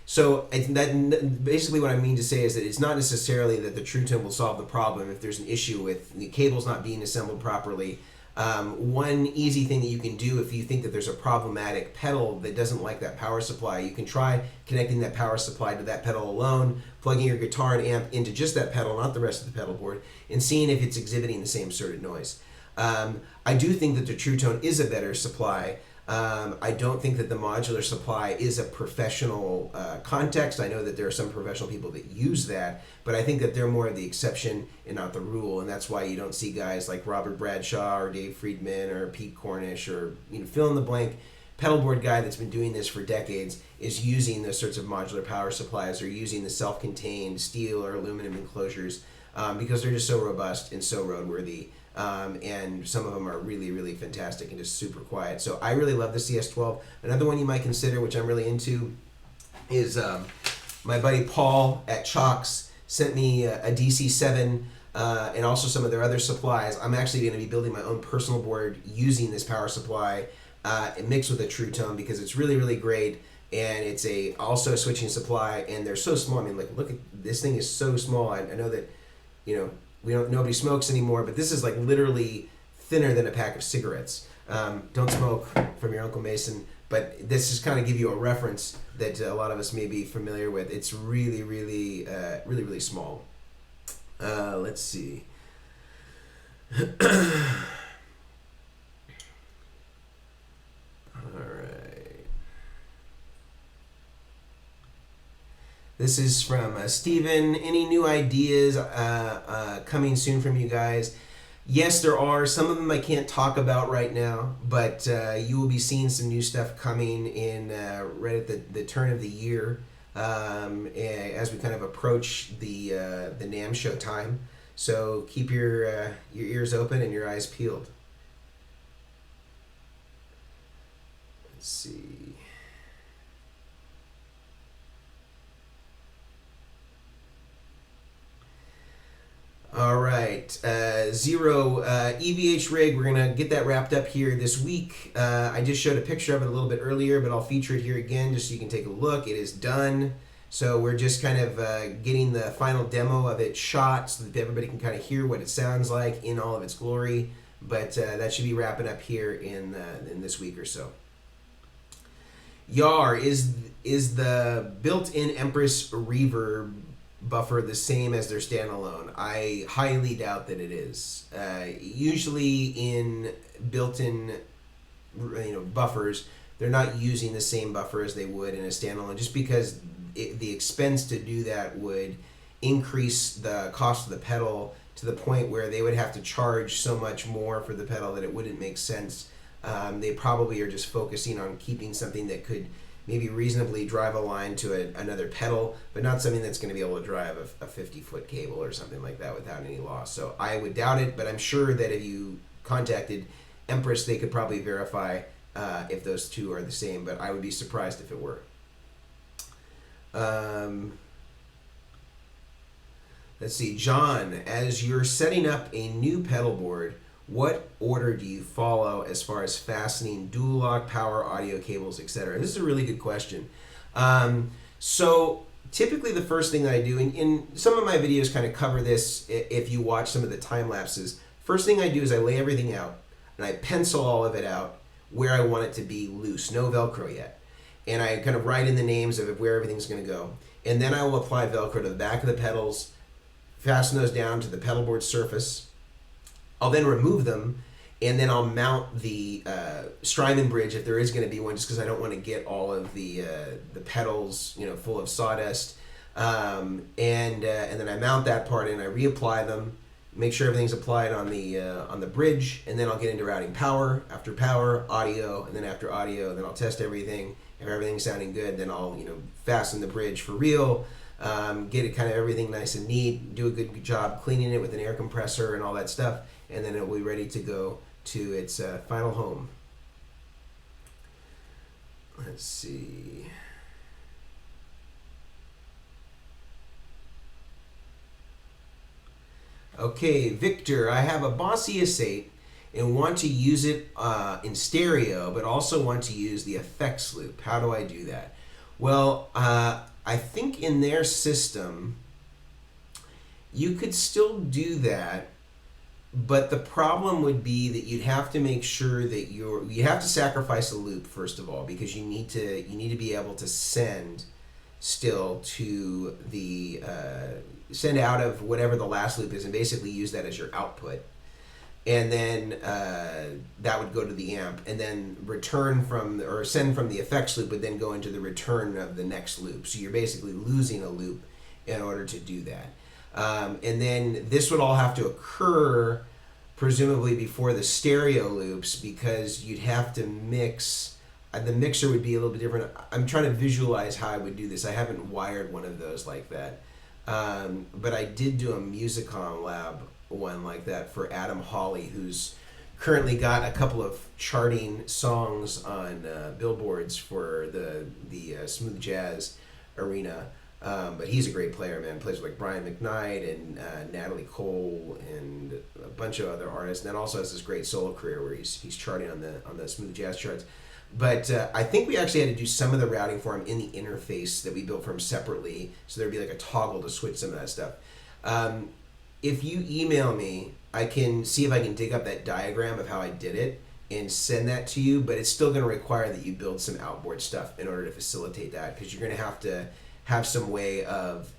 B: So that basically what I mean to say is that it's not necessarily that the True Tone will solve the problem if there's an issue with the cables not being assembled properly. One easy thing that you can do if you think that there's a problematic pedal that doesn't like that power supply, you can try connecting that power supply to that pedal alone, plugging your guitar and amp into just that pedal, not the rest of the pedal board, and seeing if it's exhibiting the same sort of noise. I do think that the True Tone is a better supply. I don't think that the modular supply is a professional context. I know that there are some professional people that use that, but I think that they're more of the exception and not the rule, and that's why you don't see guys like Robert Bradshaw or Dave Friedman or Pete Cornish or fill in the blank pedalboard guy that's been doing this for decades is using those sorts of modular power supplies or using the self-contained steel or aluminum enclosures because they're just so robust and so roadworthy. And some of them are really, really fantastic and just super quiet. So I really love the CS12. Another one you might consider, which I'm really into, is my buddy Paul at Chalks sent me a DC7 and also some of their other supplies. I'm actually going to be building my own personal board using this power supply mixed with a True Tone because it's really, really great. And it's also a switching supply, and they're so small. I mean, like, look at this thing is so small. I know that, nobody smokes anymore, but this is like literally thinner than a pack of cigarettes. Don't smoke from your Uncle Mason, but this just kind of give you a reference that a lot of us may be familiar with. It's really, really, really, really small. Let's see. All right. This is from Steven. Any new ideas coming soon from you guys? Yes, there are. Some of them I can't talk about right now, but you will be seeing some new stuff coming in right at the turn of the year as we kind of approach the NAMM show time. So keep your ears open and your eyes peeled. Let's see. All right, Zero EVH rig. We're gonna get that wrapped up here this week. I just showed a picture of it a little bit earlier, but I'll feature it here again just so you can take a look. It is done. So we're just kind of getting the final demo of it shot so that everybody can kind of hear what it sounds like in all of its glory. But that should be wrapping up here in this week or so. Yar, is the built-in Empress reverb buffer the same as their standalone? I highly doubt that it is. Usually in built-in buffers, they're not using the same buffer as they would in a standalone, just because the expense to do that would increase the cost of the pedal to the point where they would have to charge so much more for the pedal that it wouldn't make sense. They probably are just focusing on keeping something that could maybe reasonably drive a line to another pedal, but not something that's going to be able to drive a 50-foot cable or something like that without any loss. So I would doubt it, but I'm sure that if you contacted Empress, they could probably verify if those two are the same, but I would be surprised if it were. Let's see, John, as you're setting up a new pedal board, what order do you follow as far as fastening Duloc, power, audio cables, etc.? This is a really good question. So typically the first thing that I do, and some of my videos kind of cover this if you watch some of the time lapses, first thing I do is I lay everything out and I pencil all of it out where I want it to be loose, no Velcro yet. And I kind of write in the names of where everything's going to go. And then I will apply Velcro to the back of the pedals, fasten those down to the pedalboard surface. I'll then remove them, and then I'll mount the Strymon bridge if there is going to be one, just because I don't want to get all of the pedals, full of sawdust. And then I mount that part and I reapply them, make sure everything's applied on the bridge, and then I'll get into routing power, after power, audio, and then after audio, then I'll test everything. If everything's sounding good, then I'll fasten the bridge for real. Get it kind of everything nice and neat, do a good job cleaning it with an air compressor and all that stuff, and then it will be ready to go to its final home. Let's see. Okay, Victor, I have a Boss ES8 and want to use it in stereo, but also want to use the effects loop. How do I do that? Well, I think in their system, you could still do that, But the problem would be that you'd have to make sure that you have to sacrifice a loop first of all, because you need to be able to send still to the send out of whatever the last loop is and basically use that as your output. And then that would go to the amp, and then send from the effects loop would then go into the return of the next loop. So you're basically losing a loop in order to do that. And then this would all have to occur presumably before the stereo loops, because you'd have to mix. The mixer would be a little bit different. I'm trying to visualize how I would do this. I haven't wired one of those like that. But I did do a Musicom Lab one like that for Adam Hawley, who's currently got a couple of charting songs on billboards for the smooth jazz arena. But he's a great player, man. Plays with like Brian McKnight and Natalie Cole and a bunch of other artists. And then also has this great solo career where he's charting on the smooth jazz charts. But I think we actually had to do some of the routing for him in the interface that we built for him separately. So there'd be like a toggle to switch some of that stuff. If you email me, I can see if I can dig up that diagram of how I did it and send that to you. But it's still going to require that you build some outboard stuff in order to facilitate that, because you're going to have some way of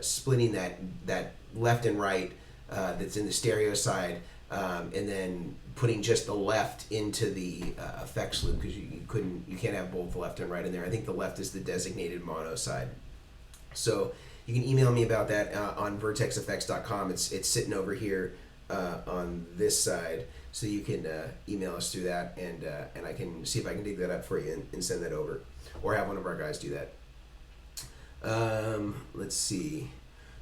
B: splitting that left and right that's in the stereo side, and then putting just the left into the effects loop, because you can't have both the left and right in there. I think the left is the designated mono side. So you can email me about that on vertexeffects.com. It's sitting over here on this side, so you can email us through that, and I can see if I can dig that up for you and send that over, or have one of our guys do that. Let's see.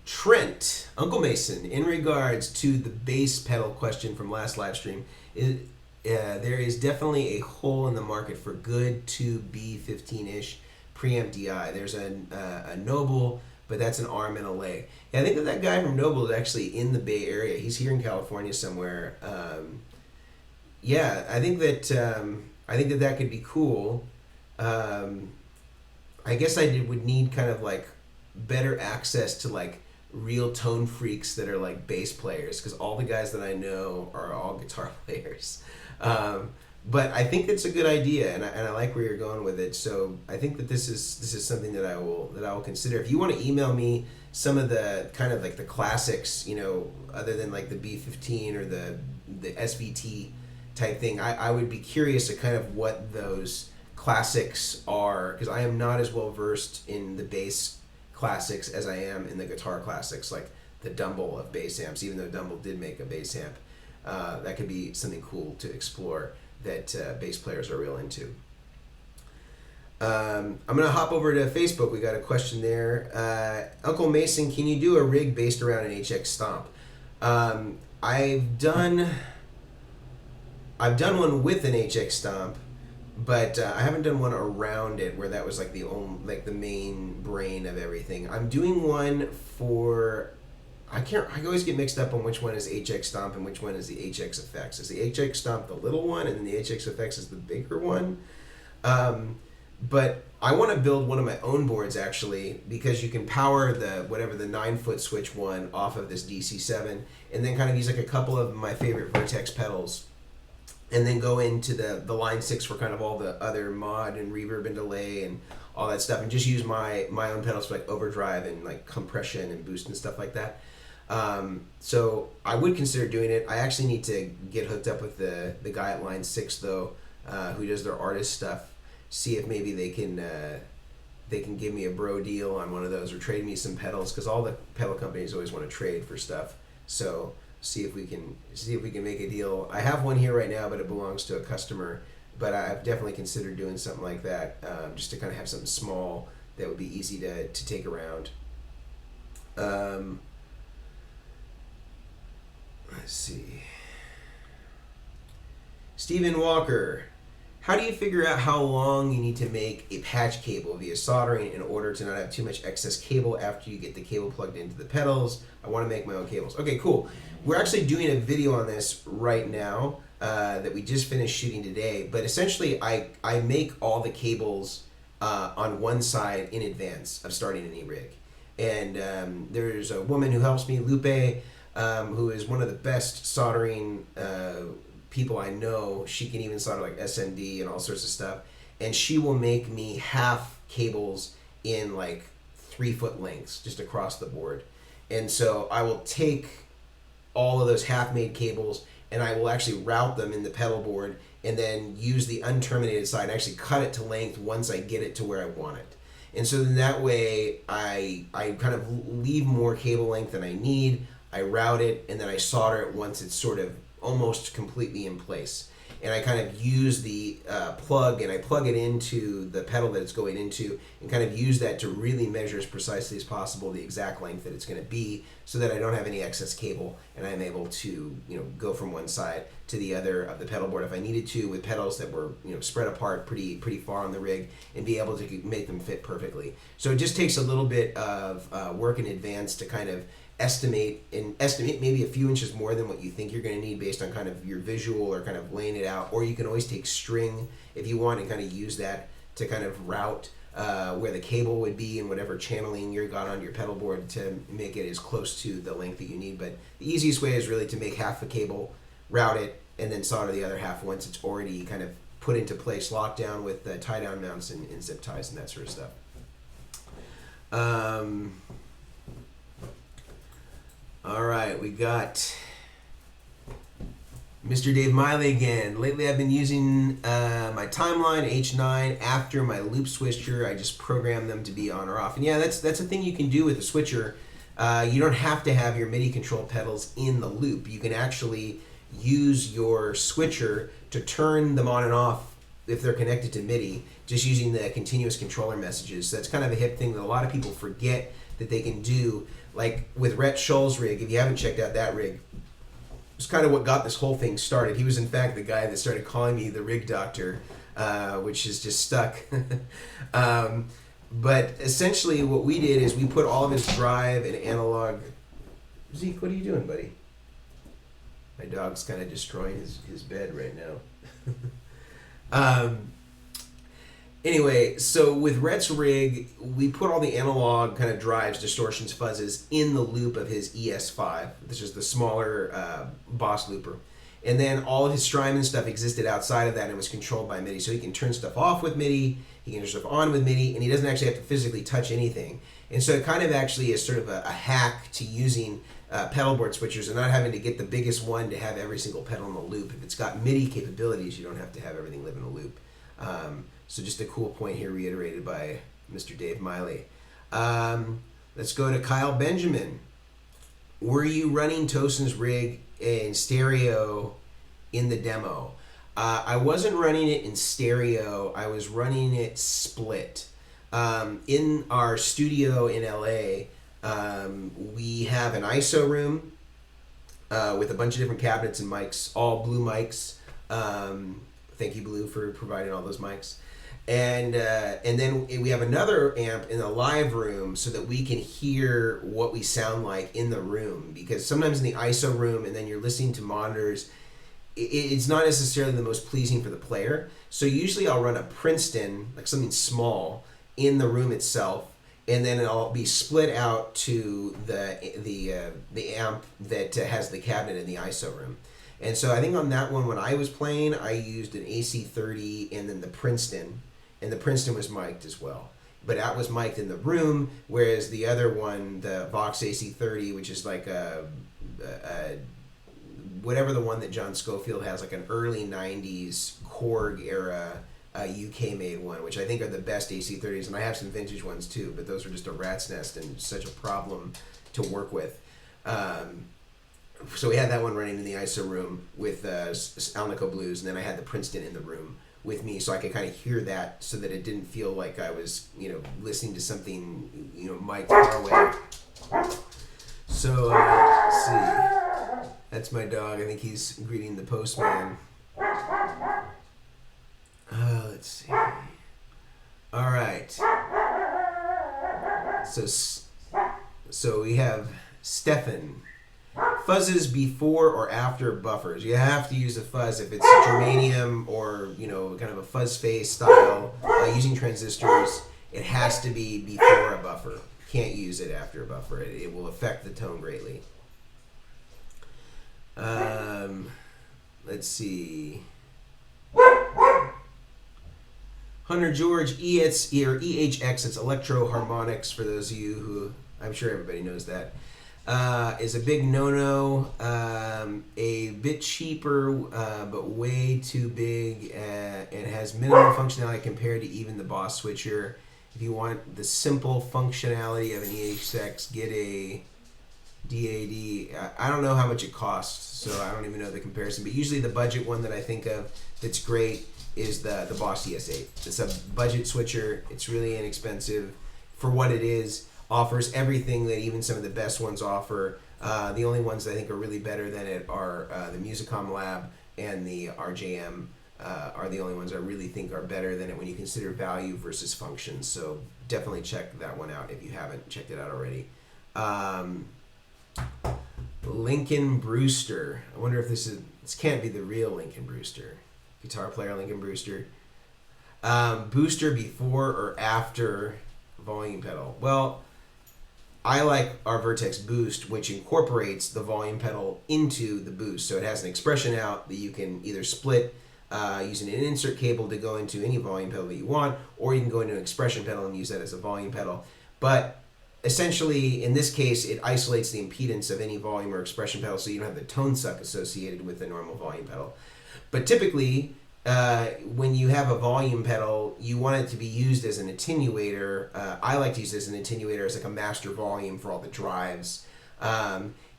B: Trent, Uncle Mason, in regards to the bass pedal question from last live stream, there is definitely a hole in the market for good 2B15-ish preamp DI. There's a Noble, but that's an arm and a leg. And I think that guy from Noble is actually in the Bay Area. He's here in California somewhere. I think that could be cool. I guess I would need kind of like better access to like real tone freaks that are like bass players, because all the guys that I know are all guitar players. But I think it's a good idea, and I like where you're going with it. So I think that this is something that I will consider. If you want to email me some of the kind of like the classics, other than like the B15 or the SVT type thing, I would be curious to kind of what those classics are, because I am not as well versed in the bass classics as I am in the guitar classics, like the Dumble of bass amps. Even though Dumble did make a bass amp, that could be something cool to explore that bass players are real into. I'm gonna hop over to Facebook. We got a question there. Uncle Mason, can you do a rig based around an HX Stomp? I've done one with an HX Stomp, but I haven't done one around it where that was like the main brain of everything. I'm doing one for, I always get mixed up on which one is HX Stomp and which one is the HX Effects. Is the HX Stomp the little one and then the HX Effects is the bigger one? But I want to build one of my own boards actually, because you can power the 9-foot switch one off of this DC7, and then kind of use like a couple of my favorite Vertex pedals, and then go into the line 6 for kind of all the other mod and reverb and delay and all that stuff, and just use my own pedals for like overdrive and like compression and boost and stuff like that. So I would consider doing it. I actually need to get hooked up with the guy at line 6 though, who does their artist stuff. See if maybe they can give me a bro deal on one of those, or trade me some pedals, because all the pedal companies always want to trade for stuff. So see if we can make a deal. I have one here right now, but it belongs to a customer. But I've definitely considered doing something like that, just to kind of have something small that would be easy to take around. Let's see. Stephen Walker. How do you figure out how long you need to make a patch cable via soldering in order to not have too much excess cable after you get the cable plugged into the pedals? I want to make my own cables. Okay, cool. We're actually doing a video on this right now that we just finished shooting today. But essentially, I make all the cables on one side in advance of starting any rig. And there's a woman who helps me, Lupe. who is one of the best soldering people I know. She can even solder like SMD and all sorts of stuff. And she will make me half cables in like 3-foot lengths just across the board. And so I will take all of those half-made cables and I will actually route them in the pedal board and then use the unterminated side and actually cut it to length once I get it to where I want it. And so then that way I kind of leave more cable length than I need, I route it, and then I solder it once it's sort of almost completely in place. And I kind of use the plug and I plug it into the pedal that it's going into and kind of use that to really measure as precisely as possible the exact length that it's going to be so that I don't have any excess cable and I'm able to, you know, go from one side to the other of the pedal board if I needed to with pedals that were, you know, spread apart pretty far on the rig and be able to make them fit perfectly. So it just takes a little bit of work in advance to kind of estimate maybe a few inches more than what you think you're going to need based on kind of your visual or kind of laying it out. Or you can always take string if you want and kind of use that to kind of route where the cable would be and whatever channeling you got on your pedal board to make it as close to the length that you need. But the easiest way is really to make half a cable, route it, and then solder the other half once it's already kind of put into place, locked down with tie down mounts and zip ties and that sort of stuff. All right, we got Mr. Dave Miley again. Lately I've been using my timeline H9 after my loop switcher. I just program them to be on or off. And yeah, that's a thing you can do with a switcher. You don't have to have your MIDI control pedals in the loop. You can actually use your switcher to turn them on and off if they're connected to MIDI, just using the continuous controller messages. So that's kind of a hip thing that a lot of people forget that they can do. Like with Rhett Scholl's rig, if you haven't checked out that rig, it's kind of what got this whole thing started. He was in fact the guy that started calling me the rig doctor, which is just stuck. But essentially what we did is we put all of his drive and analog... Zeke, what are you doing, buddy? My dog's kind of destroying his bed right now. Anyway, so with Rhett's rig, we put all the analog kind of drives, distortions, fuzzes in the loop of his ES5, which is the smaller Boss looper. And then all of his Strymon stuff existed outside of that and was controlled by MIDI. So he can turn stuff off with MIDI, he can turn stuff on with MIDI, and he doesn't actually have to physically touch anything. And so it kind of actually is sort of a hack to using pedalboard switchers and not having to get the biggest one to have every single pedal in the loop. If it's got MIDI capabilities, you don't have to have everything live in a loop. So just a cool point here reiterated by Mr. Dave Miley. Let's go to Kyle Benjamin. Were you running Tosin's rig in stereo in the demo? I wasn't running it in stereo. I was running it split. In our studio in LA, we have an ISO room with a bunch of different cabinets and mics, all Blue mics. Thank you, Blue, for providing all those mics. And then we have another amp in the live room so that we can hear what we sound like in the room. Because sometimes in the ISO room and then you're listening to monitors, it's not necessarily the most pleasing for the player. So usually I'll run a Princeton, like something small, in the room itself, and then I'll be split out to the amp that has the cabinet in the ISO room. And so I think on that one, when I was playing, I used an AC30 and then the Princeton, and the Princeton was mic'd as well. But that was mic'd in the room, whereas the other one, the Vox AC30, which is like whatever the one that John Schofield has, like an early 90s Korg era UK made one, which I think are the best AC30s, and I have some vintage ones too, but those were just a rat's nest and such a problem to work with. So we had that one running in the ISO room with Alnico Blues, and then I had the Princeton in the room with me, so I could kind of hear that, so that it didn't feel like I was, listening to something, mic'd far away. So let's see. That's my dog. I think he's greeting the postman. Let's see. All right. So we have Stefan. Fuzzes before or after buffers. You have to use a fuzz if it's germanium or kind of a fuzz face style using transistors. It has to be before a buffer. Can't use it after a buffer. It will affect the tone greatly. Let's see. Hunter George, EHX, it's Electro Harmonics, for those of you who, I'm sure everybody knows that, is a big no-no, a bit cheaper, but way too big, and has minimal functionality compared to even the Boss switcher. If you want the simple functionality of an EHX, get a DAD. I don't know how much it costs, so I don't even know the comparison, but usually the budget one that I think of that's great is the Boss ES8. It's a budget switcher. It's really inexpensive for what it is. Offers everything that even some of the best ones offer. The only ones that I think are really better than it are the Musicom Lab and the RJM are the only ones I really think are better than it when you consider value versus function. So definitely check that one out if you haven't checked it out already. Lincoln Brewster. I wonder if this can't be the real Lincoln Brewster. Guitar player Lincoln Brewster. Booster before or after volume pedal? Well, I like our Vertex Boost, which incorporates the volume pedal into the boost. So it has an expression out that you can either split using an insert cable to go into any volume pedal that you want, or you can go into an expression pedal and use that as a volume pedal. But essentially, in this case, it isolates the impedance of any volume or expression pedal, so you don't have the tone suck associated with the normal volume pedal. But typically, when you have a volume pedal, you want it to be used as an attenuator. I like to use it as an attenuator, as like a master volume for all the drives.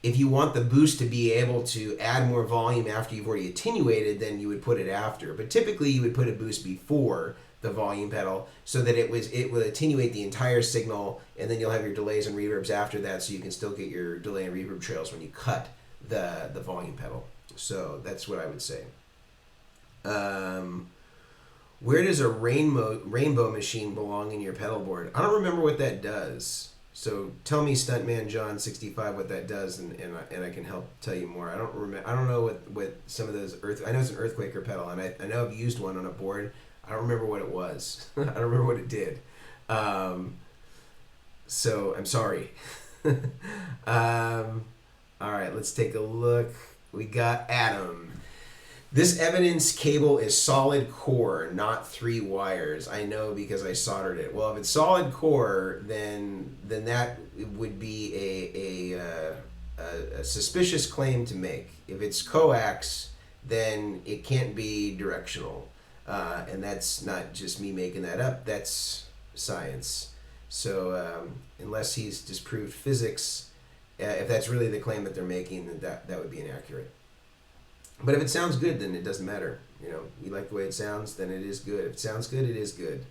B: If you want the boost to be able to add more volume after you've already attenuated, then you would put it after. But typically, you would put a boost before the volume pedal so that it would attenuate the entire signal, and then you'll have your delays and reverbs after that, so you can still get your delay and reverb trails when you cut the volume pedal. So that's what I would say. Where does a rainbow machine belong in your pedal board? I don't remember what that does. So tell me, Stuntman John 65, what that does, and I can help tell you more. I don't remember. I don't know what some of those I know it's an earthquaker pedal, and I know I've used one on a board. I don't remember what it was. I don't remember what it did. So I'm sorry. All right, let's take a look. We got Adam. This evidence cable is solid core, not 3 wires. I know because I soldered it. Well, if it's solid core, then that would be a suspicious claim to make. If it's coax, then it can't be directional. And that's not just me making that up. That's science. So unless he's disproved physics, if that's really the claim that they're making, then that would be inaccurate. But if it sounds good, then it doesn't matter. You know, you like the way it sounds, then it is good. If it sounds good, it is good.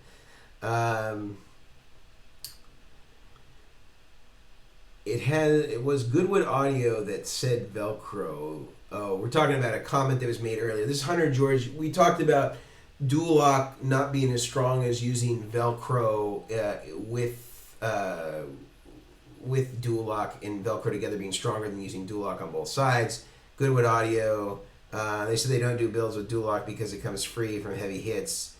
B: It was Goodwood Audio that said Velcro. Oh, we're talking about a comment that was made earlier. This is Hunter George. We talked about Duloc not being as strong as using Velcro with Duloc and Velcro together being stronger than using Duloc on both sides. Goodwood Audio. They said they don't do builds with Duloc because it comes free from heavy hits.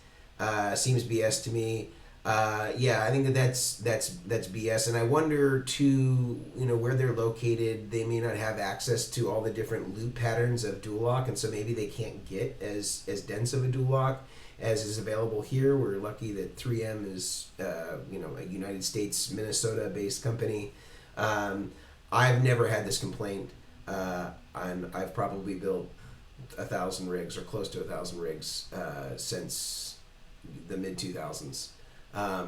B: Seems BS to me. Yeah, I think that's BS, and I wonder too, where they're located. They may not have access to all the different loop patterns of Duloc, and so maybe they can't get as dense of a Duloc as is available here. We're lucky that 3M is a United States, Minnesota-based company. I've never had this complaint. I've probably built 1,000 rigs or close to 1,000 rigs since the mid-2000s.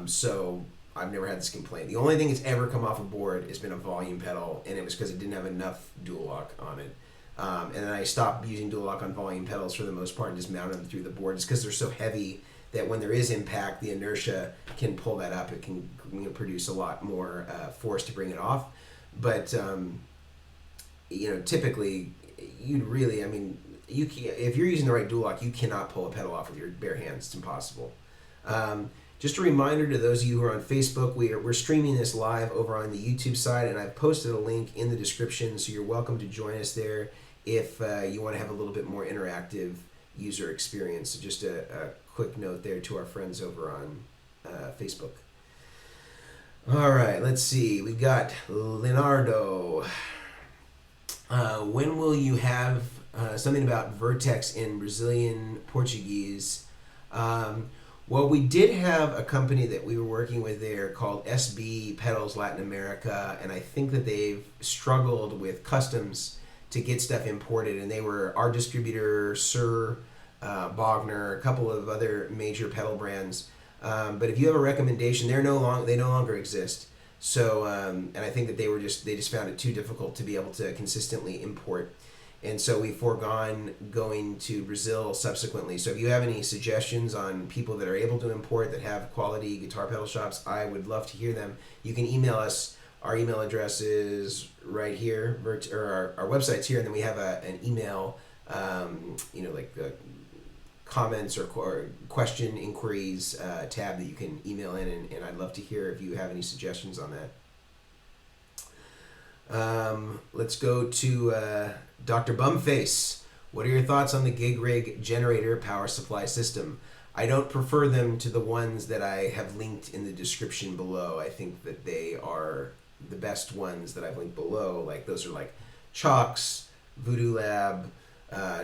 B: So I've never had this complaint. The only thing that's ever come off a board has been a volume pedal, and it was because it didn't have enough Duloc on it. And then I stopped using Duloc on volume pedals for the most part and just mounted them through the board just because they're so heavy that when there is impact, the inertia can pull that up. It can produce a lot more force to bring it off. But typically, if you're using the right Duloc, you cannot pull a pedal off with your bare hands. It's impossible. Just a reminder to those of you who are on Facebook, we're streaming this live over on the YouTube side, and I've posted a link in the description, so you're welcome to join us there if you want to have a little bit more interactive user experience. So just a quick note there to our friends over on Facebook. All right, let's see. We got Leonardo. When will you have something about Vertex in Brazilian Portuguese? Well, we did have a company that we were working with there called SB Pedals Latin America, and I think that they've struggled with customs to get stuff imported, and they were our distributor, Sir, Bogner, a couple of other major pedal brands. But if you have a recommendation, they no longer exist. So, and I think that they just found it too difficult to be able to consistently import. And so we've foregone going to Brazil subsequently. So if you have any suggestions on people that are able to import that have quality guitar pedal shops, I would love to hear them. You can email us. Our email address is right here, or our website's here, and then we have an email, comments or question inquiries tab that you can email in, and I'd love to hear if you have any suggestions on that. Let's go to Dr. Bumface. What are your thoughts on the gig rig generator power supply system? I don't prefer them to the ones that I have linked in the description below. I think that they are the best ones that I've linked below. Like those are like Chalks, Voodoo Lab,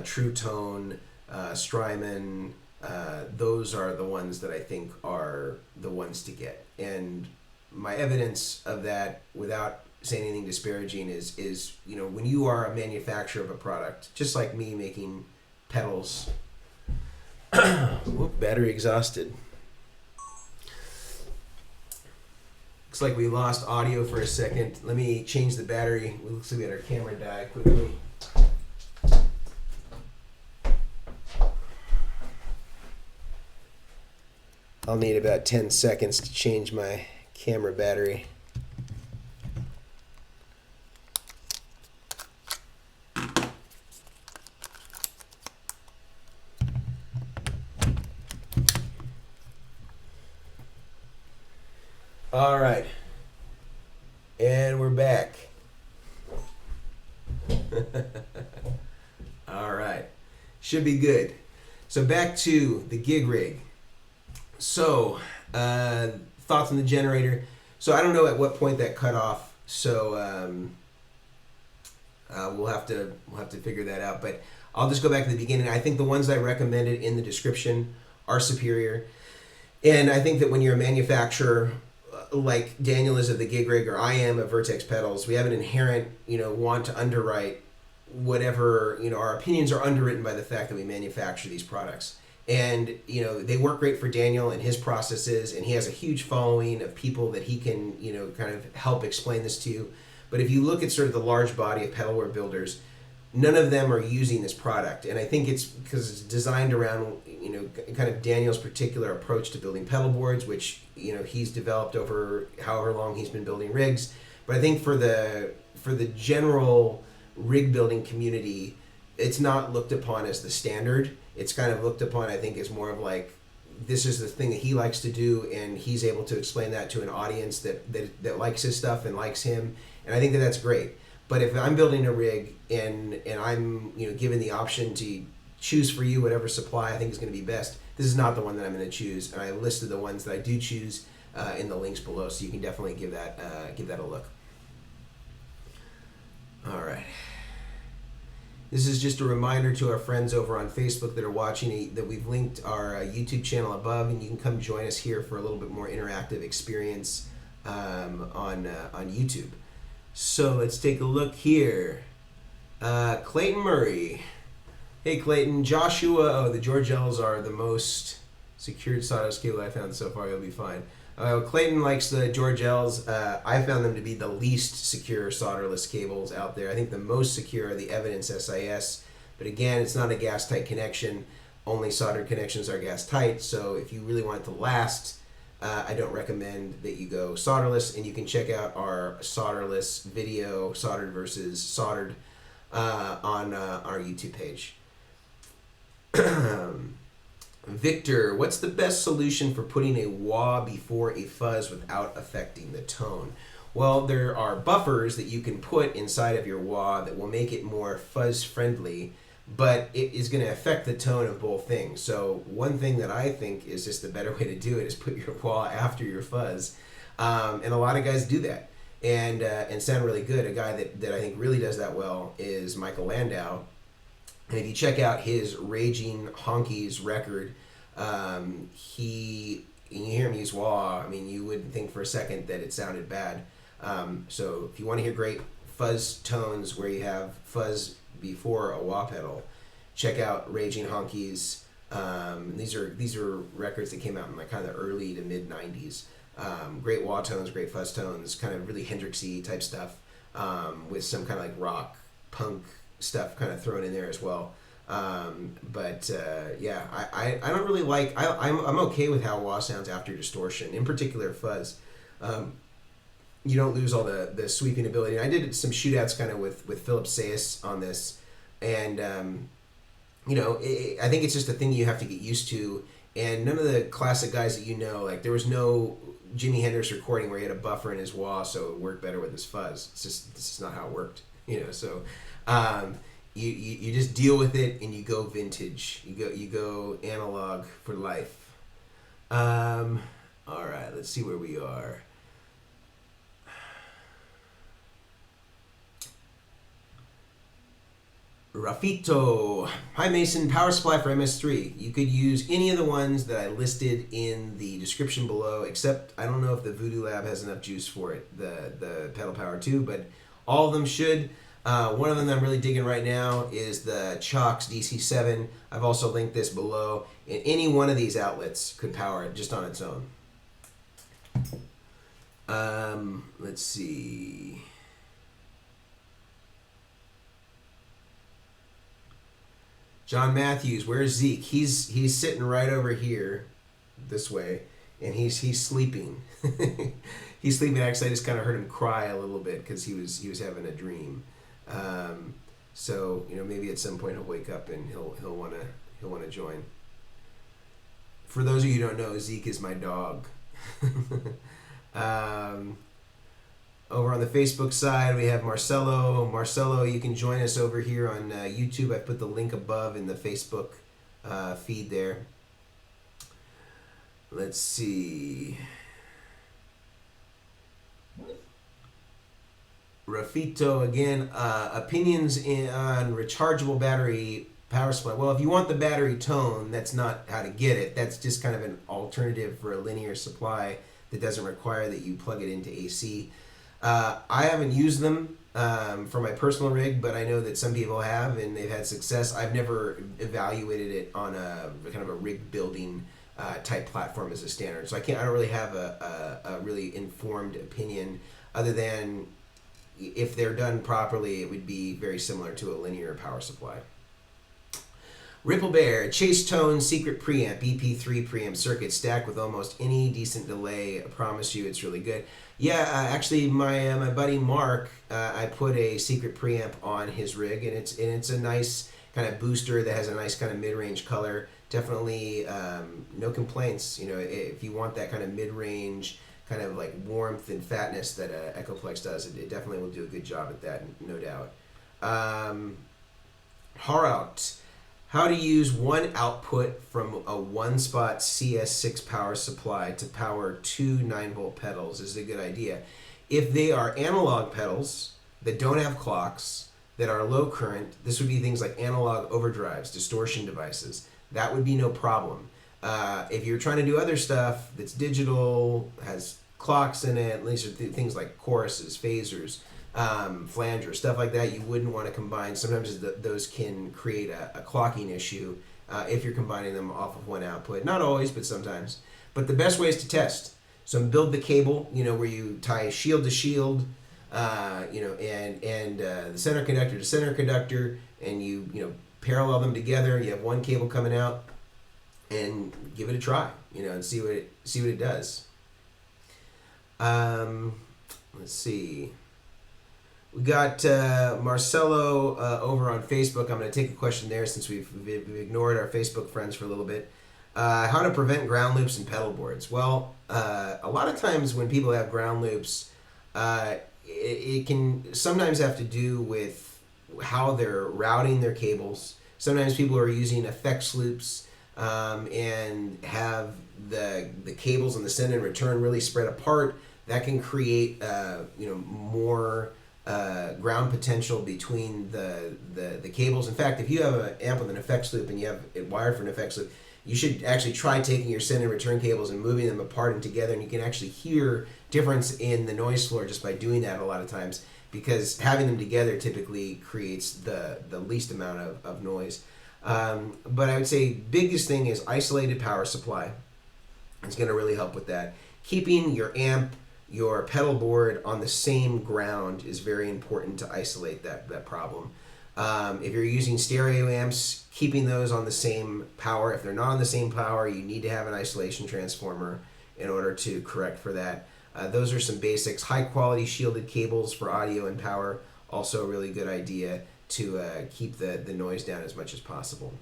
B: True Tone, Strymon. Those are the ones that I think are the ones to get. And my evidence of that, without saying anything disparaging, is when you are a manufacturer of a product, just like me making pedals. Whoop, battery exhausted. Looks like we lost audio for a second. Let me change the battery. It looks like we had our camera die quickly. I'll need about 10 seconds to change my camera battery. All right, and we're back. All right, should be good. So back to the gig rig. So thoughts on the generator. So I don't know at what point that cut off. So we'll have to figure that out. But I'll just go back to the beginning. I think the ones I recommended in the description are superior, and I think that when you're a manufacturer, like Daniel is of the gig rig, or I am of Vertex pedals, we have an inherent, want to underwrite whatever, our opinions are underwritten by the fact that we manufacture these products. And, they work great for Daniel and his processes, and he has a huge following of people that he can, kind of help explain this to. But if you look at sort of the large body of pedalboard builders, none of them are using this product. And I think it's because it's designed around, kind of Daniel's particular approach to building pedalboards, which, he's developed over however long he's been building rigs. But I think for the general rig building community, it's not looked upon as the standard. It's kind of looked upon, I think, as more of like, this is the thing that he likes to do, and he's able to explain that to an audience that likes his stuff and likes him. And I think that that's great. But if I'm building a rig and I'm given the option to choose for you whatever supply I think is going to be best, this is not the one that I'm going to choose. And I listed the ones that I do choose in the links below, so you can definitely give that a look. All right. This is just a reminder to our friends over on Facebook that are watching that we've linked our YouTube channel above, and you can come join us here for a little bit more interactive experience on YouTube. So let's take a look here. Clayton Murray. Hey Clayton. Joshua. Oh, the George L's are the most secured solderless cable I found so far. You'll be fine. Clayton likes the George L's. I found them to be the least secure solderless cables out there. I think the most secure are the Evidence SIS. But again, it's not a gas tight connection. Only soldered connections are gas tight. So if you really want it to last, I don't recommend that you go solderless. And you can check out our solderless video, soldered versus soldered, on our YouTube page. Victor, what's the best solution for putting a wah before a fuzz without affecting the tone? Well, there are buffers that you can put inside of your wah that will make it more fuzz friendly, but it is going to affect the tone of both things. So one thing that I think is just the better way to do it is put your wah after your fuzz. And a lot of guys do that. and sound really good. A guy that I think really does that well is Michael Landau. And if you check out his Raging Honkies record, you hear him use wah. I mean, you wouldn't think for a second that it sounded bad. So if you want to hear great fuzz tones where you have fuzz before a wah pedal, check out Raging Honkies. These are records that came out in like kind of the early to mid '90s. Great wah tones, great fuzz tones, kind of really Hendrixy type stuff, with some kind of like rock punk stuff kind of thrown in there as well. I don't really like. I'm okay with how wah sounds after distortion, in particular fuzz. You don't lose all the sweeping ability. And I did some shootouts kind of with Philip Sayas on this, and I think it's just a thing you have to get used to. And none of the classic guys that like there was no Jimi Hendrix recording where he had a buffer in his wah so it worked better with his fuzz. This is not how it worked, So you just deal with it and you go vintage. You go analog for life. All right, let's see where we are. Rafito. Hi Mason, power supply for MS3. You could use any of the ones that I listed in the description below, except I don't know if the Voodoo Lab has enough juice for it, the Pedal Power 2, but all of them should. One of them that I'm really digging right now is the Chalks DC7. I've also linked this below, and any one of these outlets could power it just on its own. Let's see. John Matthews, where's Zeke? He's sitting right over here, this way, and he's sleeping. He's sleeping. Actually, I just kind of heard him cry a little bit because he was having a dream. So maybe at some point he'll wake up and he'll want to join. For those of you who don't know, Zeke is my dog. Over on the Facebook side, we have Marcelo. Marcelo, you can join us over here on YouTube. I put the link above in the Facebook feed there. Let's see. Rafito again. Opinions on rechargeable battery power supply. Well, if you want the battery tone, that's not how to get it. That's just kind of an alternative for a linear supply that doesn't require that you plug it into AC. I haven't used them for my personal rig, but I know that some people have and they've had success. I've never evaluated it on a kind of a rig building type platform as a standard, so I don't really have a really informed opinion other than if they're done properly, it would be very similar to a linear power supply. Ripple Bear, Chase Tone Secret Preamp, EP3 preamp circuit stacked with almost any decent delay. I promise you it's really good. Yeah, actually my buddy Mark, I put a secret preamp on his rig, and it's a nice kind of booster that has a nice kind of mid-range color. Definitely no complaints. If you want that kind of mid-range kind of like warmth and fatness that Echoplex does, it definitely will do a good job at that, no doubt. Harout. How to use one output from a one-spot CS6 power supply to power two 9-volt pedals is a good idea. If they are analog pedals that don't have clocks, that are low current, this would be things like analog overdrives, distortion devices. That would be no problem. If you're trying to do other stuff that's digital, has clocks in it, at least things like choruses, phasers, flanger, stuff like that, you wouldn't want to combine. Sometimes those can create a clocking issue if you're combining them off of one output. Not always, but sometimes. But the best way is to test. So build the cable, where you tie shield to shield, and the center conductor to center conductor, and you parallel them together. You have one cable coming out, and give it a try, and see what it does. Let's see. We got Marcelo over on Facebook. I'm going to take a question there since we've ignored our Facebook friends for a little bit. How to prevent ground loops in pedal boards? Well, a lot of times when people have ground loops, it can sometimes have to do with how they're routing their cables. Sometimes people are using effects loops and have the cables on the send and return really spread apart. that can create more ground potential between the cables. In fact, if you have an amp with an effects loop and you have it wired for an effects loop, you should actually try taking your send and return cables and moving them apart and together, and you can actually hear difference in the noise floor just by doing that a lot of times, because having them together typically creates the least amount of noise. But I would say biggest thing is isolated power supply. It's going to really help with that. Keeping your amp, your pedal board on the same ground is very important to isolate that problem. If you're using stereo amps, keeping those on the same power. If they're not on the same power, you need to have an isolation transformer in order to correct for that. Those are some basics. High quality shielded cables for audio and power, also a really good idea to keep the noise down as much as possible.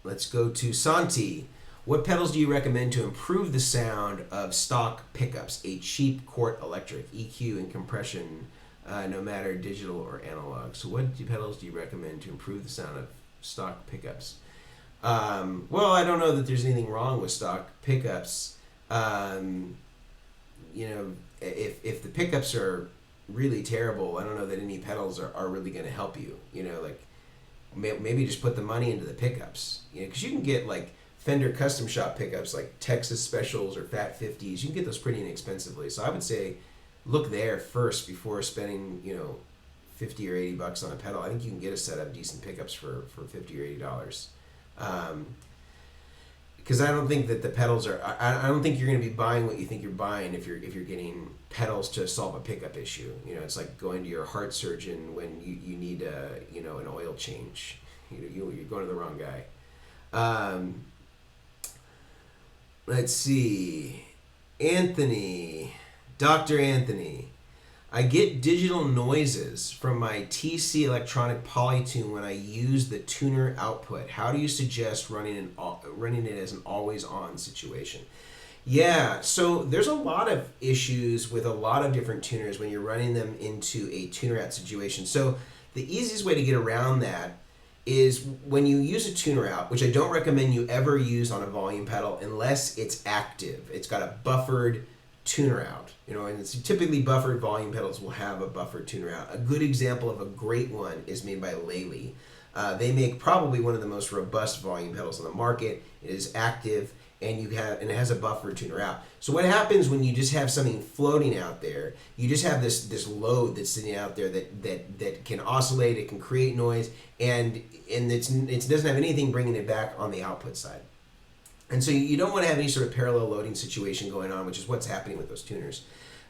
B: Let's go to Santi. What pedals do you recommend to improve the sound of stock pickups? A cheap Cort electric, EQ and compression, no matter digital or analog. So what pedals do you recommend to improve the sound of stock pickups? Well, I don't know that there's anything wrong with stock pickups. If the pickups are really terrible, I don't know that any pedals are really going to help you. Maybe just put the money into the pickups. Because you can get like Fender custom shop pickups like Texas Specials or Fat 50s. You can get those pretty inexpensively. So I would say look there first before spending, $50 or $80 on a pedal. I think you can get a set of decent pickups for $50 or $80. Because I don't think that the pedals are. I don't think you're going to be buying what you think you're buying if you're getting pedals to solve a pickup issue. It's like going to your heart surgeon when you need an oil change. You're going to the wrong guy. Let's see, Dr. Anthony. I get digital noises from my TC electronic Polytune when I use the tuner output. How do you suggest running it as an always on situation? Yeah, so there's a lot of issues with a lot of different tuners when you're running them into a tuner out situation. So the easiest way to get around that is when you use a tuner out, which I don't recommend you ever use on a volume pedal unless it's active. It's got a buffered tuner out, and it's typically buffered volume pedals will have a buffered tuner out. A good example of a great one is made by Halen. They make probably one of the most robust volume pedals on the market. It is active, and it has a buffered tuner out. So what happens when you just have something floating out there? You just have this load that's sitting out there that can oscillate, it can create noise, and it doesn't have anything bringing it back on the output side. And so you don't want to have any sort of parallel loading situation going on, which is what's happening with those tuners.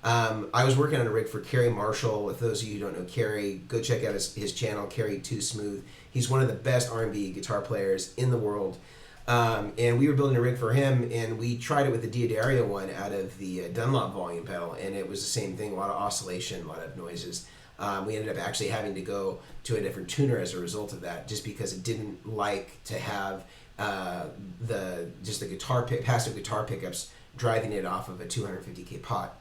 B: I was working on a rig for Kerry Marshall. If those of you who don't know Kerry, go check out his channel, Kerry Too Smooth. He's one of the best R&B guitar players in the world. And we were building a rig for him, and we tried it with the Diodario one out of the Dunlop volume pedal, and it was the same thing, a lot of oscillation, a lot of noises. We ended up actually having to go to a different tuner as a result of that, just because it didn't like to have the passive guitar pickups driving it off of a 250K pot.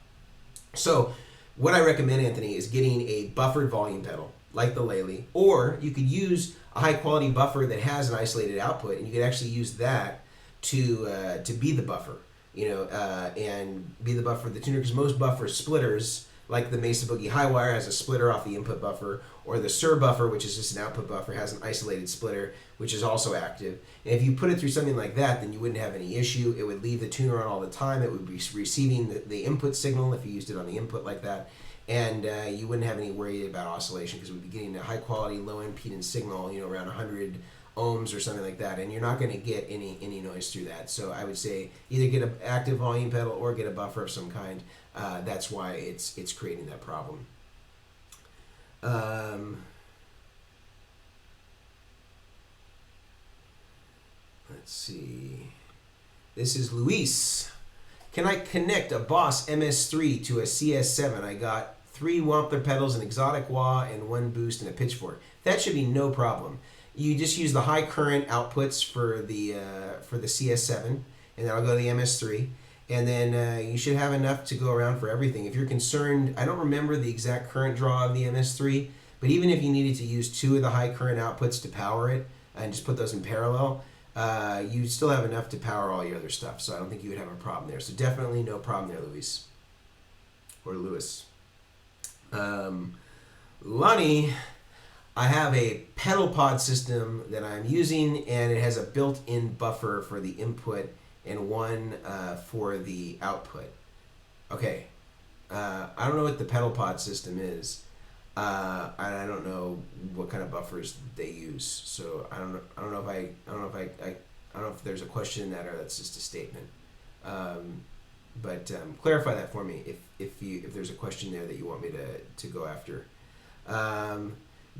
B: So what I recommend, Anthony, is getting a buffered volume pedal like the Halen, or you could use a high quality buffer that has an isolated output, and you could actually use that to be the buffer, and be the buffer of the tuner, because most buffer splitters, like the Mesa Boogie Highwire, has a splitter off the input buffer, or the Sur buffer, which is just an output buffer, has an isolated splitter, which is also active. And if you put it through something like that, then you wouldn't have any issue. It would leave the tuner on all the time. It would be receiving the input signal if you used it on the input like that. And you wouldn't have any worry about oscillation, because we'd be getting a high quality, low impedance signal, around 100 ohms or something like that, and you're not going to get any noise through that. So I would say either get an active volume pedal or get a buffer of some kind. That's why it's creating that problem. Let's see. This is Luis. Can I connect a Boss MS3 to a CS7? I got 3 Wampler pedals, an exotic wah, and 1 boost and a pitchfork. That should be no problem. You just use the high current outputs for the CS7, and then I'll go to the MS3, and then you should have enough to go around for everything. If you're concerned, I don't remember the exact current draw of the MS3, but even if you needed to use 2 of the high current outputs to power it and just put those in parallel, you still have enough to power all your other stuff. So I don't think you would have a problem there. So definitely no problem there, Luis. Or Lewis. Lonnie, I have a pedal pod system that I'm using, and it has a built-in buffer for the input and one for the output. Okay. I don't know what the pedal pod system is. I don't know what kind of buffers they use. So I don't know if there's a question in that or that's just a statement. But clarify that for me if there's a question there that you want me to go after.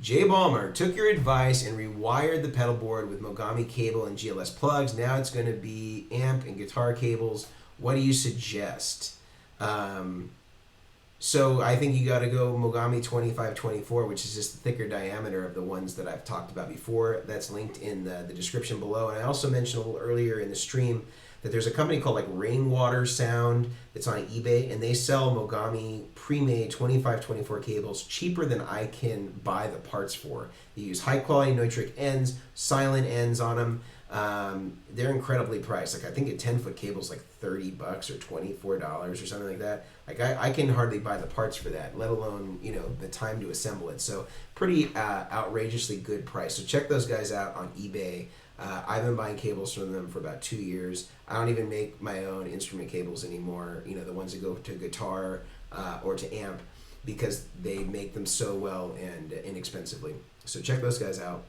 B: Jay Ballmer took your advice and rewired the pedal board with Mogami cable and GLS plugs. Now it's going to be amp and guitar cables. What do you suggest? So I think you got to go Mogami 2524, which is just the thicker diameter of the ones that I've talked about before. That's linked in the description below. And I also mentioned a little earlier in the stream that there's a company called like Rainwater Sound that's on eBay, and they sell Mogami pre-made 2524 cables cheaper than I can buy the parts for. They use high quality nitric ends, silent ends on them. They're incredibly priced. Like I think a 10-foot cable is like $30 or $24 or something like that. Like I can hardly buy the parts for that, let alone the time to assemble it. So pretty outrageously good price. So check those guys out on eBay. I've been buying cables from them for about 2 years. I don't even make my own instrument cables anymore, the ones that go to guitar or to amp, because they make them so well and inexpensively. So check those guys out.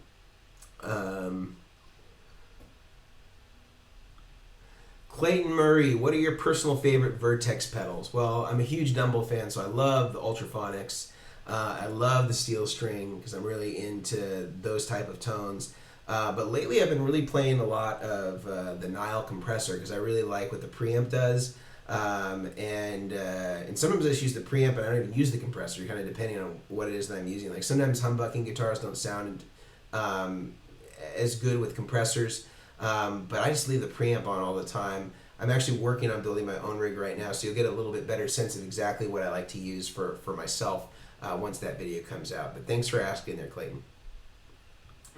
B: Clayton Murray, what are your personal favorite Vertex pedals? Well, I'm a huge Dumble fan, so I love the Ultraphonics. I love the steel string because I'm really into those type of tones. But lately I've been really playing a lot of the Nile compressor because I really like what the preamp does. And sometimes I just use the preamp and I don't even use the compressor, kind of depending on what it is that I'm using. Like sometimes humbucking guitars don't sound as good with compressors, but I just leave the preamp on all the time. I'm actually working on building my own rig right now, so you'll get a little bit better sense of exactly what I like to use for myself once that video comes out. But thanks for asking there, Clayton.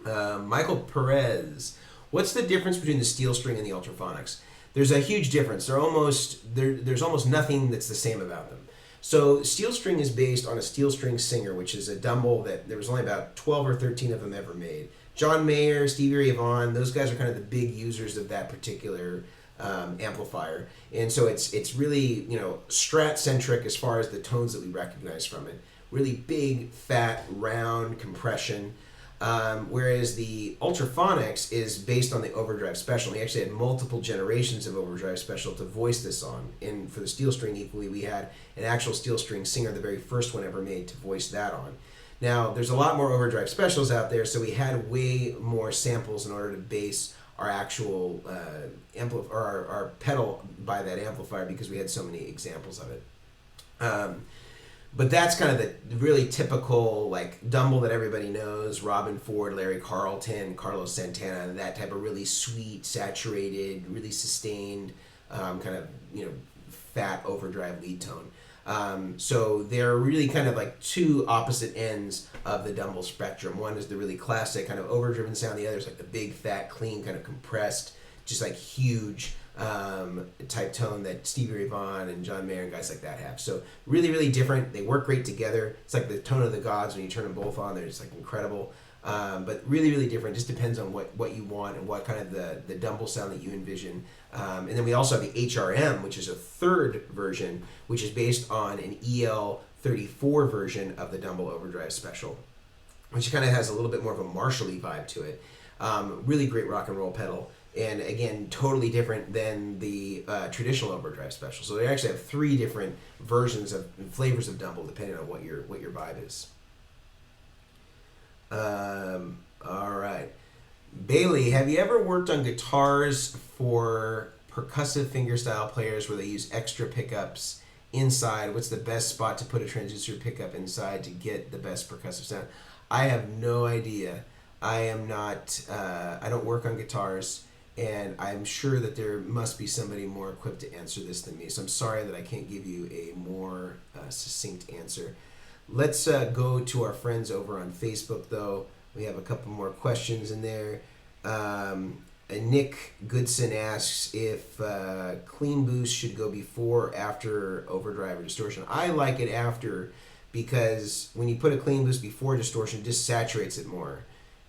B: Michael Perez, what's the difference between the steel string and the Ultraphonics? There's a huge difference. There's almost nothing that's the same about them. So steel string is based on a steel string singer, which is a Dumble that there was only about 12 or 13 of them ever made. John Mayer, Stevie Ray Vaughan, those guys are kind of the big users of that particular amplifier. And so it's really, Strat centric as far as the tones that we recognize from it. Really big, fat, round compression. Whereas the Ultraphonics is based on the Overdrive Special. We actually had multiple generations of Overdrive Special to voice this on. And for the steel string equally, we had an actual steel string singer, the very first one ever made, to voice that on. Now, there's a lot more Overdrive Specials out there, so we had way more samples in order to base our actual our pedal by that amplifier because we had so many examples of it. But that's kind of the really typical like Dumble that everybody knows: Robin Ford, Larry Carlton, Carlos Santana, that type of really sweet, saturated, really sustained kind of fat overdrive lead tone. So they're really kind of like two opposite ends of the Dumble spectrum. One is the really classic kind of overdriven sound. The other is like the big, fat, clean, kind of compressed, just like huge type tone that Stevie Ray Vaughan and John Mayer and guys like that have. So really, really different. They work great together. It's like the tone of the gods when you turn them both on. They're just like incredible. But really, really different. Just depends on what you want and what kind of the Dumble sound that you envision. And then we also have the HRM, which is a third version, which is based on an EL34 version of the Dumble Overdrive Special, which kind of has a little bit more of a Marshall-y vibe to it. Really great rock and roll pedal. And again, totally different than the traditional Overdrive Special. So they actually have three different versions of flavors of Dumble depending on what your vibe is. All right. Bailey, have you ever worked on guitars for percussive fingerstyle players where they use extra pickups inside? What's the best spot to put a transducer pickup inside to get the best percussive sound? I have no idea. I am not, I don't work on guitars, and I'm sure that there must be somebody more equipped to answer this than me. So I'm sorry that I can't give you a more succinct answer. Let's go to our friends over on Facebook, though. We have a couple more questions in there. And Nick Goodson asks if clean boost should go before or after overdrive or distortion. I like it after, because when you put a clean boost before distortion, it just saturates it more.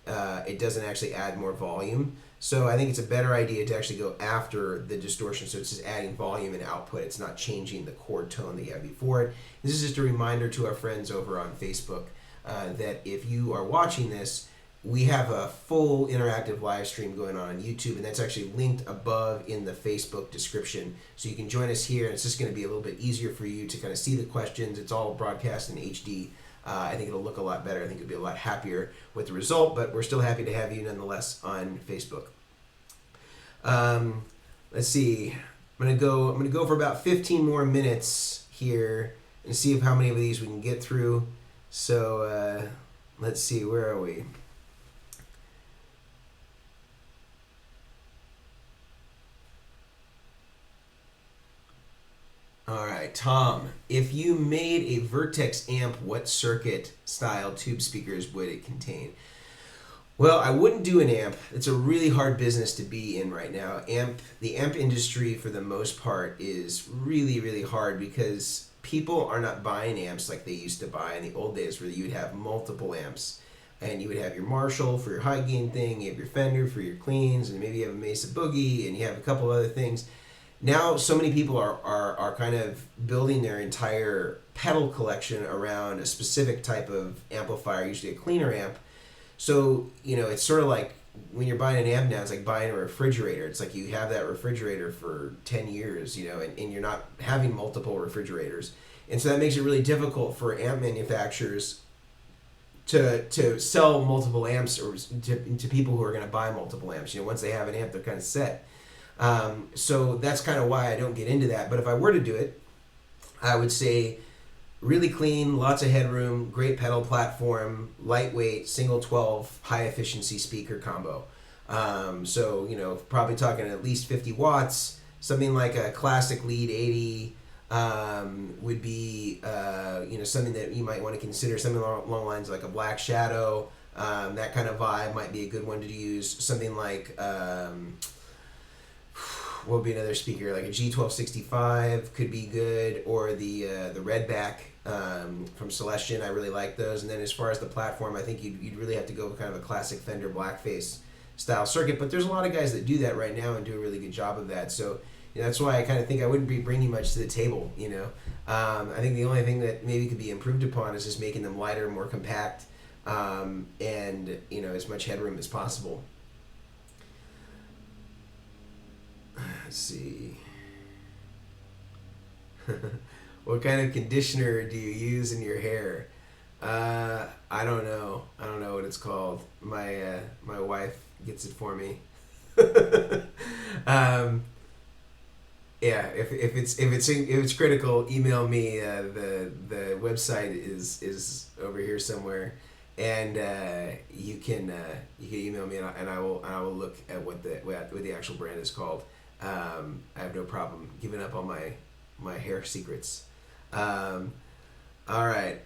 B: It doesn't actually add more volume. So I think it's a better idea to actually go after the distortion, so it's just adding volume and output. It's not changing the chord tone that you have before it. This is just a reminder to our friends over on Facebook that if you are watching this, we have a full interactive live stream going on YouTube, and that's actually linked above in the Facebook description. So you can join us here, and it's just going to be a little bit easier for you to kind of see the questions. It's all broadcast in HD. I think it'll look a lot better. I think you'll be a lot happier with the result, but we're still happy to have you nonetheless on Facebook. Let's see. I'm gonna go for about 15 more minutes here and see if how many of these we can get through. So let's see, where are we? All right, Tom, if you made a Vertex amp, what circuit style tube speakers would it contain? Well, I wouldn't do an amp. It's a really hard business to be in right now. The amp industry, for the most part, is really, really hard because people are not buying amps like they used to buy in the old days, where you'd have multiple amps. And you would have your Marshall for your high gain thing, you have your Fender for your cleans, and maybe you have a Mesa Boogie, and you have a couple other things. Now, so many people are kind of building their entire pedal collection around a specific type of amplifier, usually a cleaner amp. So, it's sort of like when you're buying an amp now, it's like buying a refrigerator. It's like you have that refrigerator for 10 years, and you're not having multiple refrigerators. And so that makes it really difficult for amp manufacturers to sell multiple amps or to people who are going to buy multiple amps. Once they have an amp, they're kind of set. So that's kind of why I don't get into that. But if I were to do it, I would say really clean, lots of headroom, great pedal platform, lightweight, single 12, high efficiency speaker combo. So, probably talking at least 50 watts, something like a classic lead 80 would be, something that you might want to consider, something along the lines like a Black Shadow, that kind of vibe might be a good one to use. Something like, what would be another speaker, like a G1265 could be good, or the Redback from Celestion. I really like those. And then as far as the platform, I think you'd really have to go with kind of a classic Fender Blackface style circuit. But there's a lot of guys that do that right now and do a really good job of that. So that's why I kind of think I wouldn't be bringing much to the table. I think the only thing that maybe could be improved upon is just making them lighter, more compact, and as much headroom as possible. Let's see. What kind of conditioner do you use in your hair? I don't know. I don't know what it's called. My wife gets it for me. Yeah, if it's critical, email me. The website is over here somewhere, and you can email me, and I will look at what the actual brand is called. I have no problem giving up on my hair secrets. All right,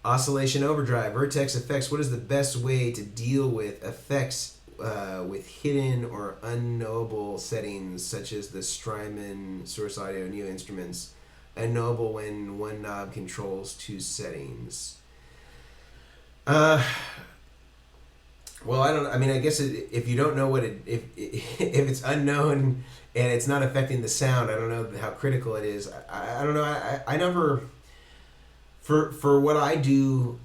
B: oscillation overdrive, Vertex effects. What is the best way to deal with effects with hidden or unknowable settings, such as the Strymon Source Audio Neo Instruments, unknowable when one knob controls two settings? Well, I guess if you don't know if it's unknown and it's not affecting the sound, I don't know how critical it is. I don't know. I never, for what I do,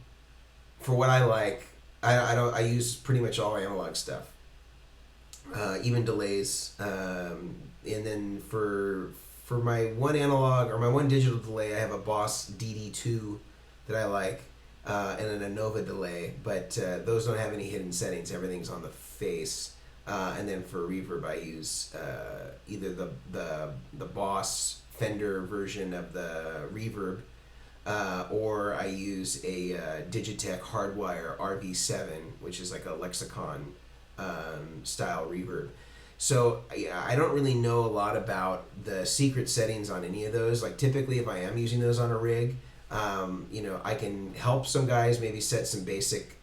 B: for what I like, I use pretty much all analog stuff, even delays, and then for my one analog or my one digital delay, I have a Boss DD2 that I like. And then a Nova delay, but those don't have any hidden settings. Everything's on the face. And then for reverb, I use either the Boss Fender version of the reverb, or I use a Digitech Hardwire RV7, which is like a Lexicon style reverb. So I don't really know a lot about the secret settings on any of those. Like typically, if I am using those on a rig, I can help some guys maybe set some basic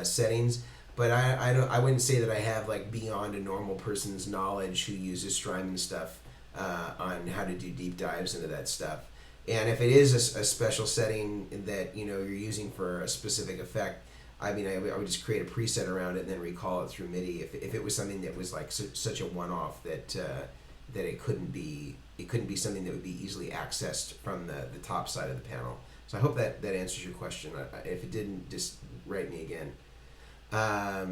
B: settings, but I wouldn't say that I have like beyond a normal person's knowledge who uses Strymon stuff on how to do deep dives into that stuff. And if it is a special setting that you're using for a specific effect, I mean, I would just create a preset around it and then recall it through MIDI. If it was something that was like such a one-off that it couldn't be something that would be easily accessed from the top side of the panel. So I hope that answers your question. If it didn't, just write me again. All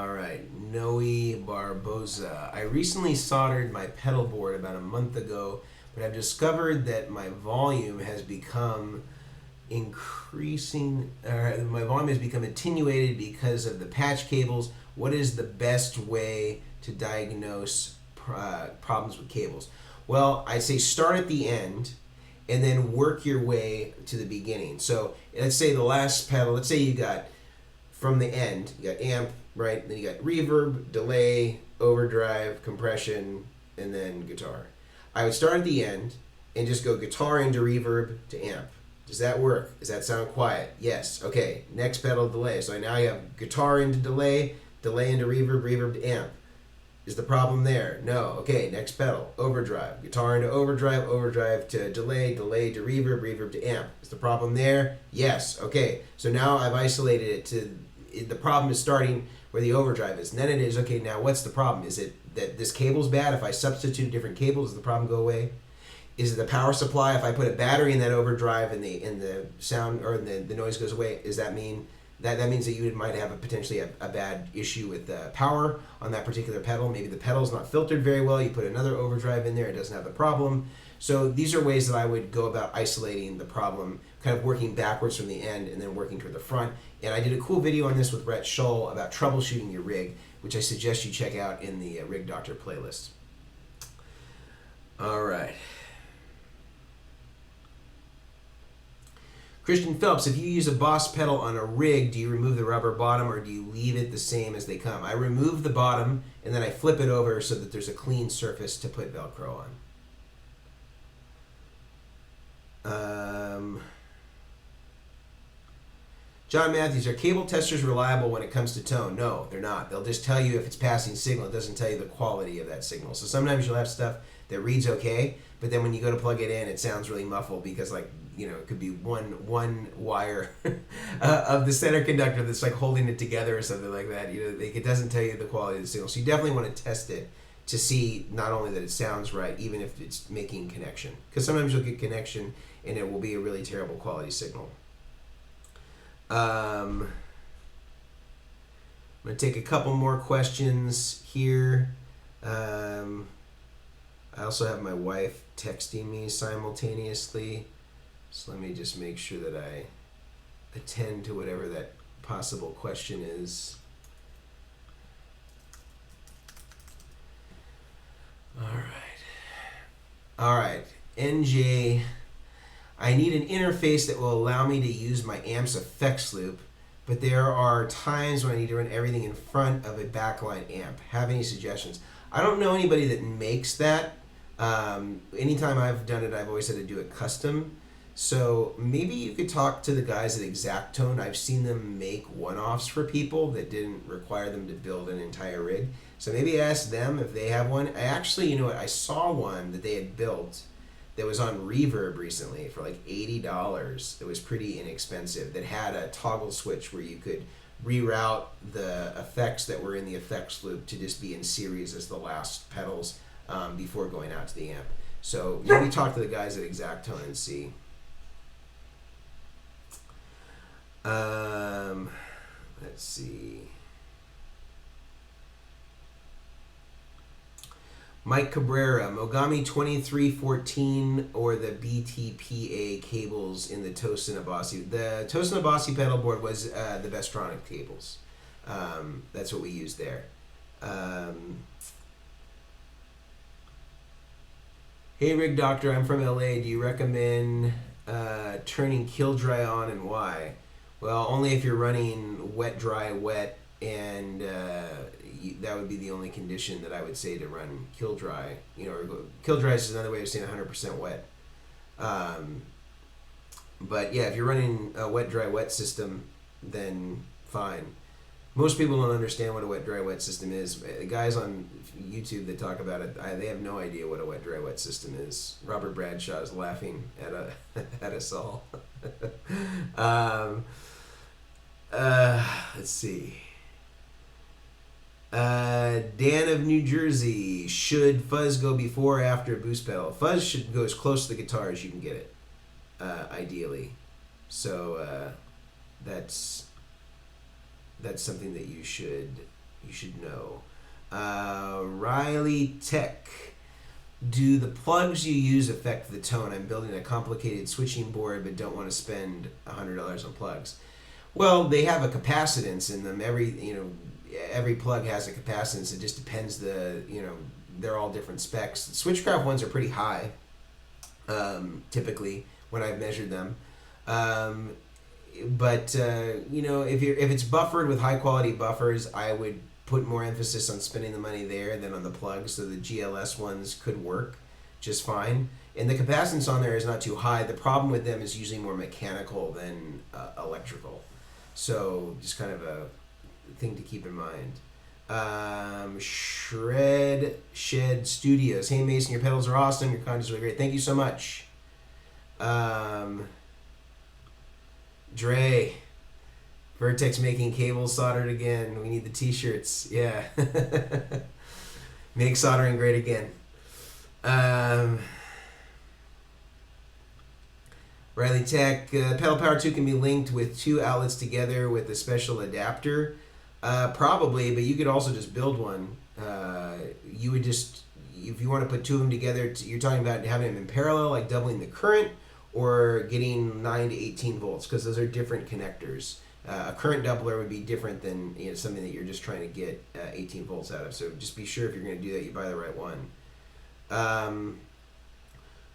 B: right, Noe Barboza. I recently soldered my pedal board about a month ago, but I've discovered that my volume has become attenuated because of the patch cables. What is the best way to diagnose problems with cables? Well, I say start at the end and then work your way to the beginning. So let's say the last pedal, let's say you got from the end, you got amp, right? Then you got reverb, delay, overdrive, compression, and then guitar. I would start at the end and just go guitar into reverb to amp. Does that work? Does that sound quiet? Yes. Okay. Next pedal, delay. So now you have guitar into delay, delay into reverb, reverb to amp. Is the problem there? No. Okay. Next pedal, overdrive. Guitar into overdrive, overdrive to delay, delay to reverb, reverb to amp. Is the problem there? Yes. Okay. So now I've isolated it to the problem is starting where the overdrive is. And then it is, okay, now what's the problem? Is it that this cable's bad? If I substitute a different cable, does the problem go away? Is it the power supply? If I put a battery in that overdrive and the sound or the noise goes away, does that mean that means that you might have potentially a bad issue with the power on that particular pedal? Maybe the pedal's not filtered very well. You put another overdrive in there, it doesn't have the problem. So these are ways that I would go about isolating the problem, kind of working backwards from the end and then working toward the front. And I did a cool video on this with Rhett about troubleshooting your rig, which I suggest you check out in the Rig Doctor playlist. All right. Christian Phelps, if you use a Boss pedal on a rig, do you remove the rubber bottom or do you leave it the same as they come? I remove the bottom and then I flip it over so that there's a clean surface to put Velcro on. John Matthews, are cable testers reliable when it comes to tone? No, they're not. They'll just tell you if it's passing signal. It doesn't tell you the quality of that signal. So sometimes you'll have stuff that reads okay, but then when you go to plug it in, it sounds really muffled because it could be one wire of the center conductor that's like holding it together or something like that. It doesn't tell you the quality of the signal. So you definitely want to test it to see not only that it sounds right, even if it's making connection. Because sometimes you'll get connection and it will be a really terrible quality signal. I'm going to take a couple more questions here. I also have my wife texting me simultaneously. So let me just make sure that I attend to whatever that possible question is. All right. NJ, I need an interface that will allow me to use my amp's effects loop, but there are times when I need to run everything in front of a backline amp. Have any suggestions? I don't know anybody that makes that. Anytime I've done it, I've always had to do it custom. So maybe you could talk to the guys at Exactone. I've seen them make one-offs for people that didn't require them to build an entire rig. So maybe ask them if they have one. I actually, I saw one that they had built that was on Reverb recently for like $80. It was pretty inexpensive. That had a toggle switch where you could reroute the effects that were in the effects loop to just be in series as the last pedals before going out to the amp. So maybe talk to the guys at Exactone and see. Let's see. Mike Cabrera, Mogami 2314 or the BTPA cables in the Tosin Abasi. The Tosin Abasi pedal board was the Vestronic cables. That's what we used there. Hey Rig Doctor, I'm from LA. Do you recommend turning kill dry on and why? Well, only if you're running wet, dry, wet, and that would be the only condition that I would say to run kill dry. Kill dry is another way of saying 100% wet. But yeah, if you're running a wet, dry, wet system, then fine. Most people don't understand what a wet, dry, wet system is. The guys on YouTube that talk about it, they have no idea what a wet, dry, wet system is. Robert Bradshaw is laughing at at us all. Let's see. Dan of New Jersey, should fuzz go before or after a boost pedal? Fuzz should go as close to the guitar as you can get it, ideally. So that's something that you should know. Riley Tech, do the plugs you use affect the tone? I'm building a complicated switching board but don't want to spend $100 on plugs. Well, they have a capacitance in them. Every plug has a capacitance. It just depends. They're all different specs. The Switchcraft ones are pretty high, typically when I've measured them. But if it's buffered with high quality buffers, I would put more emphasis on spending the money there than on the plugs. So the GLS ones could work just fine, and the capacitance on there is not too high. The problem with them is usually more mechanical than electrical. So just kind of a thing to keep in mind. Shed Studios. Hey Mason, your pedals are awesome. Your content's really great. Thank you so much. Dre, Vertex making cables soldered again. We need the t-shirts. Yeah. Make soldering great again. Riley Tech, Pedal Power 2 can be linked with 2 outlets together with a special adapter. Probably, but you could also just build one. You would just, if you want to put 2 of them together, you're talking about having them in parallel, like doubling the current, or getting 9 to 18 volts, because those are different connectors. A current doubler would be different than something that you're just trying to get 18 volts out of. So just be sure if you're going to do that, you buy the right one.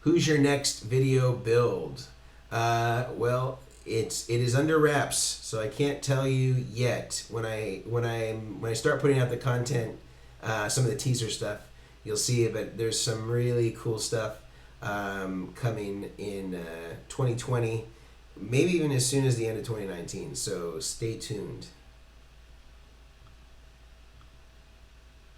B: Who's your next video build? Well, it is under wraps, so I can't tell you yet. When I start putting out the content, some of the teaser stuff, you'll see it. But there's some really cool stuff coming in 2020, maybe even as soon as the end of 2019. So stay tuned.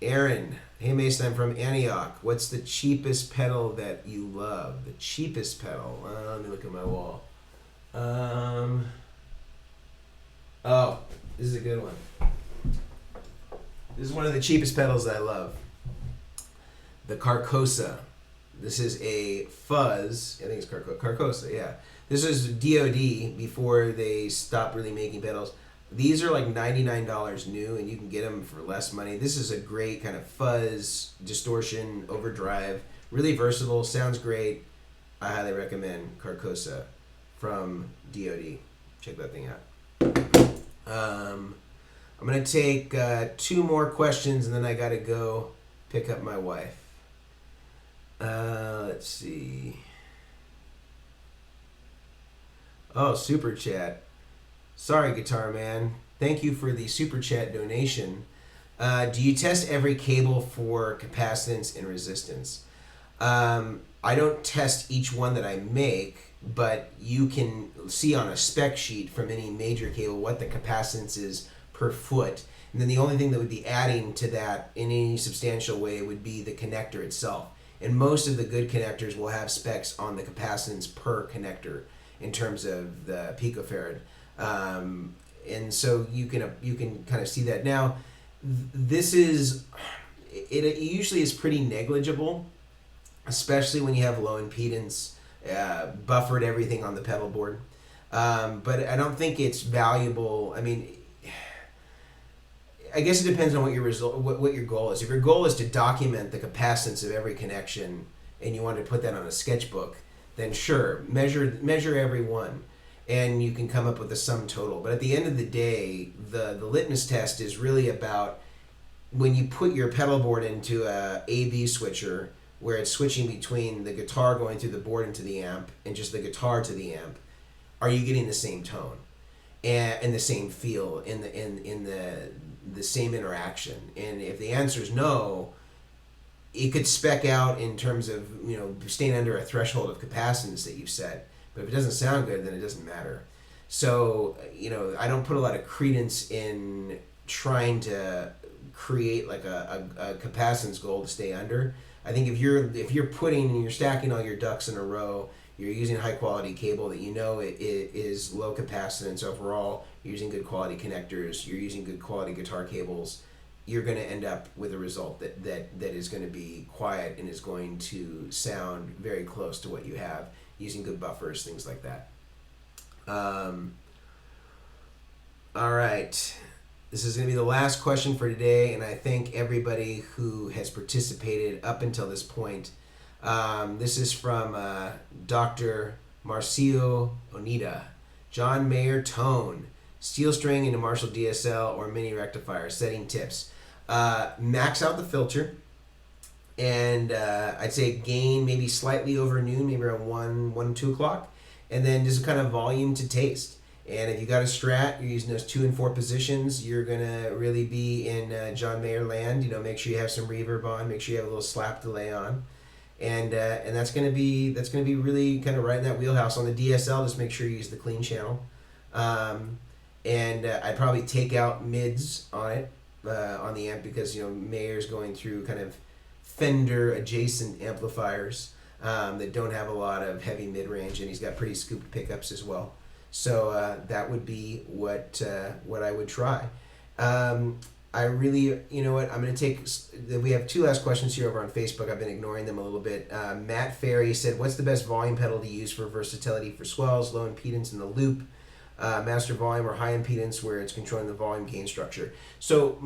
B: Aaron, hey Mason, I'm from Antioch. What's the cheapest pedal that you love? The cheapest pedal? Let me look at my wall. Oh, this is a good one. This is one of the cheapest pedals that I love. The Carcosa. This is a Fuzz. I think it's Carcosa, yeah. This is DOD before they stopped really making pedals. These are like $99 new, and you can get them for less money. This is a great kind of fuzz, distortion, overdrive. Really versatile, sounds great. I highly recommend Carcosa from DOD. Check that thing out. I'm going to take 2 more questions, and then I got to go pick up my wife. Let's see. Oh, Super Chat. Sorry, Guitar Man. Thank you for the Super Chat donation. Do you test every cable for capacitance and resistance? I don't test each one that I make, but you can see on a spec sheet from any major cable what the capacitance is per foot. And then the only thing that would be adding to that in any substantial way would be the connector itself. And most of the good connectors will have specs on the capacitance per connector in terms of the picofarad. And so you can kind of see that. Now, this is, it usually is pretty negligible, especially when you have low impedance, buffered everything on the pedal board. But I don't think it's valuable. I mean, I guess it depends on what your goal is. If your goal is to document the capacitance of every connection and you want to put that on a sketchbook, then sure, measure every one, and you can come up with a sum total. But at the end of the day, the litmus test is really about when you put your pedal board into a A/B switcher, where it's switching between the guitar going through the board into the amp and just the guitar to the amp. Are you getting the same tone and the same feel in the same interaction? And if the answer is no, it could spec out in terms of, you know, staying under a threshold of capacitance that you've set. But if it doesn't sound good, then it doesn't matter. So, you know, I don't put a lot of credence in trying to create like a capacitance goal to stay under. I think if you're putting and you're stacking all your ducks in a row, you're using high quality cable that you know it is low capacitance overall, you're using good quality connectors, you're using good quality guitar cables, you're going to end up with a result that is going to be quiet and is going to sound very close to what you have using good buffers, things like that. All right. This is going to be the last question for today, and I thank everybody who has participated up until this point. This is from Dr. Marcio Onida. John Mayer tone, steel string into Marshall DSL or mini rectifier, setting tips. Max out the filter, and I'd say gain maybe slightly over noon, maybe around 2 o'clock, and then just kind of volume to taste. And if you got a Strat, you're using those 2 and 4 positions, you're gonna really be in John Mayer land. You know, make sure you have some reverb on, make sure you have a little slap delay on, and that's gonna be really kind of right in that wheelhouse. On the DSL, just make sure you use the clean channel, and I'd probably take out mids on it on the amp, because, you know, Mayer's going through kind of Fender adjacent amplifiers that don't have a lot of heavy mid range, and he's got pretty scooped pickups as well. So that would be what I would try. I really, you know what, I'm going to take, we have 2 last questions here over on Facebook. I've been ignoring them a little bit. Matt Ferry said, what's the best volume pedal to use for versatility for swells, low impedance in the loop, master volume, or high impedance where it's controlling the volume gain structure? So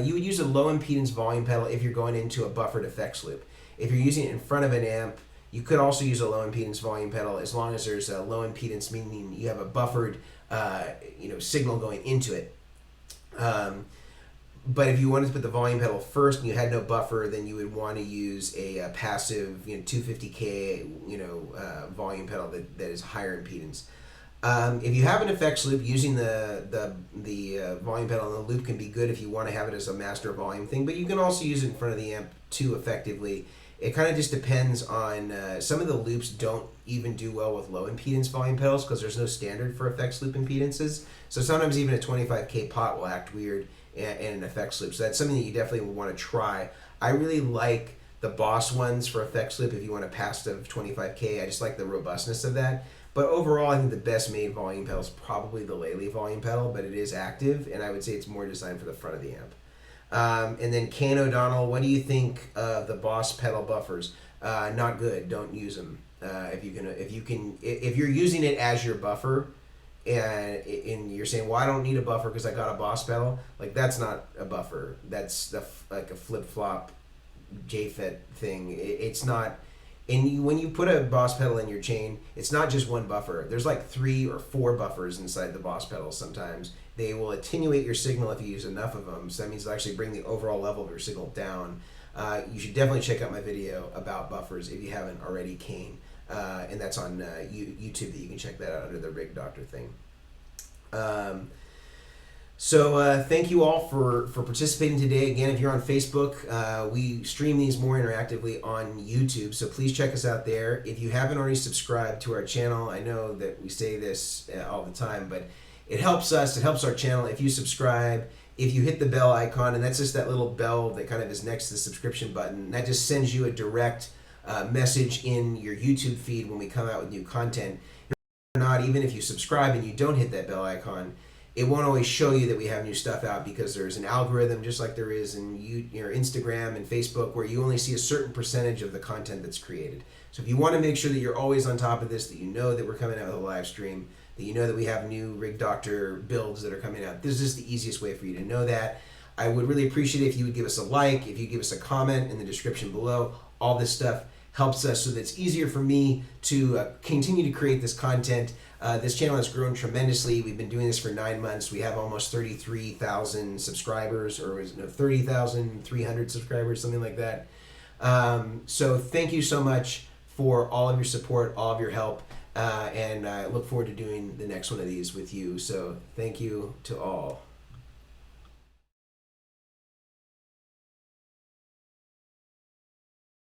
B: you would use a low impedance volume pedal if you're going into a buffered effects loop. If you're using it in front of an amp, you could also use a low impedance volume pedal, as long as there's a low impedance, meaning you have a buffered signal going into it. But if you wanted to put the volume pedal first and you had no buffer, then you would want to use a passive, 250K, volume pedal that is higher impedance. If you have an effects loop, using the volume pedal in the loop can be good if you want to have it as a master volume thing, but you can also use it in front of the amp too effectively. It kind of just depends on, some of the loops don't even do well with low impedance volume pedals because there's no standard for effects loop impedances. So sometimes even a 25K pot will act weird in an effects loop. So that's something that you definitely would want to try. I really like the Boss ones for effects loop if you want a passive 25K. I just like the robustness of that. But overall, I think the best made volume pedal is probably the Lely volume pedal, but it is active, and I would say it's more designed for the front of the amp. And then Kane O'Donnell, what do you think of the Boss pedal buffers? Not good. Don't use them. If you're using it as your buffer, and you're saying, well, I don't need a buffer because I got a Boss pedal, like that's not a buffer. That's like a flip flop JFET thing. It's not. And when you put a Boss pedal in your chain, it's not just one buffer. There's like 3 or 4 buffers inside the Boss pedals sometimes. They will attenuate your signal if you use enough of them. So that means they'll actually bring the overall level of your signal down. You should definitely check out my video about buffers if you haven't already, Kane. And that's on YouTube. That you can check that out under the Rig Doctor thing. So thank you all for participating today. Again, if you're on Facebook, we stream these more interactively on YouTube, so please check us out there. If you haven't already subscribed to our channel, I know that we say this all the time, but it helps us, it helps our channel if you subscribe, if you hit the bell icon, and that's just that little bell that kind of is next to the subscription button. That just sends you a direct message in your YouTube feed when we come out with new content. Or not, even if you subscribe and you don't hit that bell icon, it won't always show you that we have new stuff out, because there's an algorithm just like there is in your Instagram and Facebook, where you only see a certain percentage of the content that's created. So if you want to make sure that you're always on top of this, that you know that we're coming out with a live stream, that you know that we have new Rig Doctor builds that are coming out, this is the easiest way for you to know that. I would really appreciate it if you would give us a like, if you give us a comment in the description below. All this stuff helps us so that it's easier for me to continue to create this content. This channel has grown tremendously. We've been doing this for 9 months. We have almost 33,000 subscribers, or 30,300 subscribers, something like that. So thank you so much for all of your support, all of your help, and I look forward to doing the next one of these with you. So thank you to all.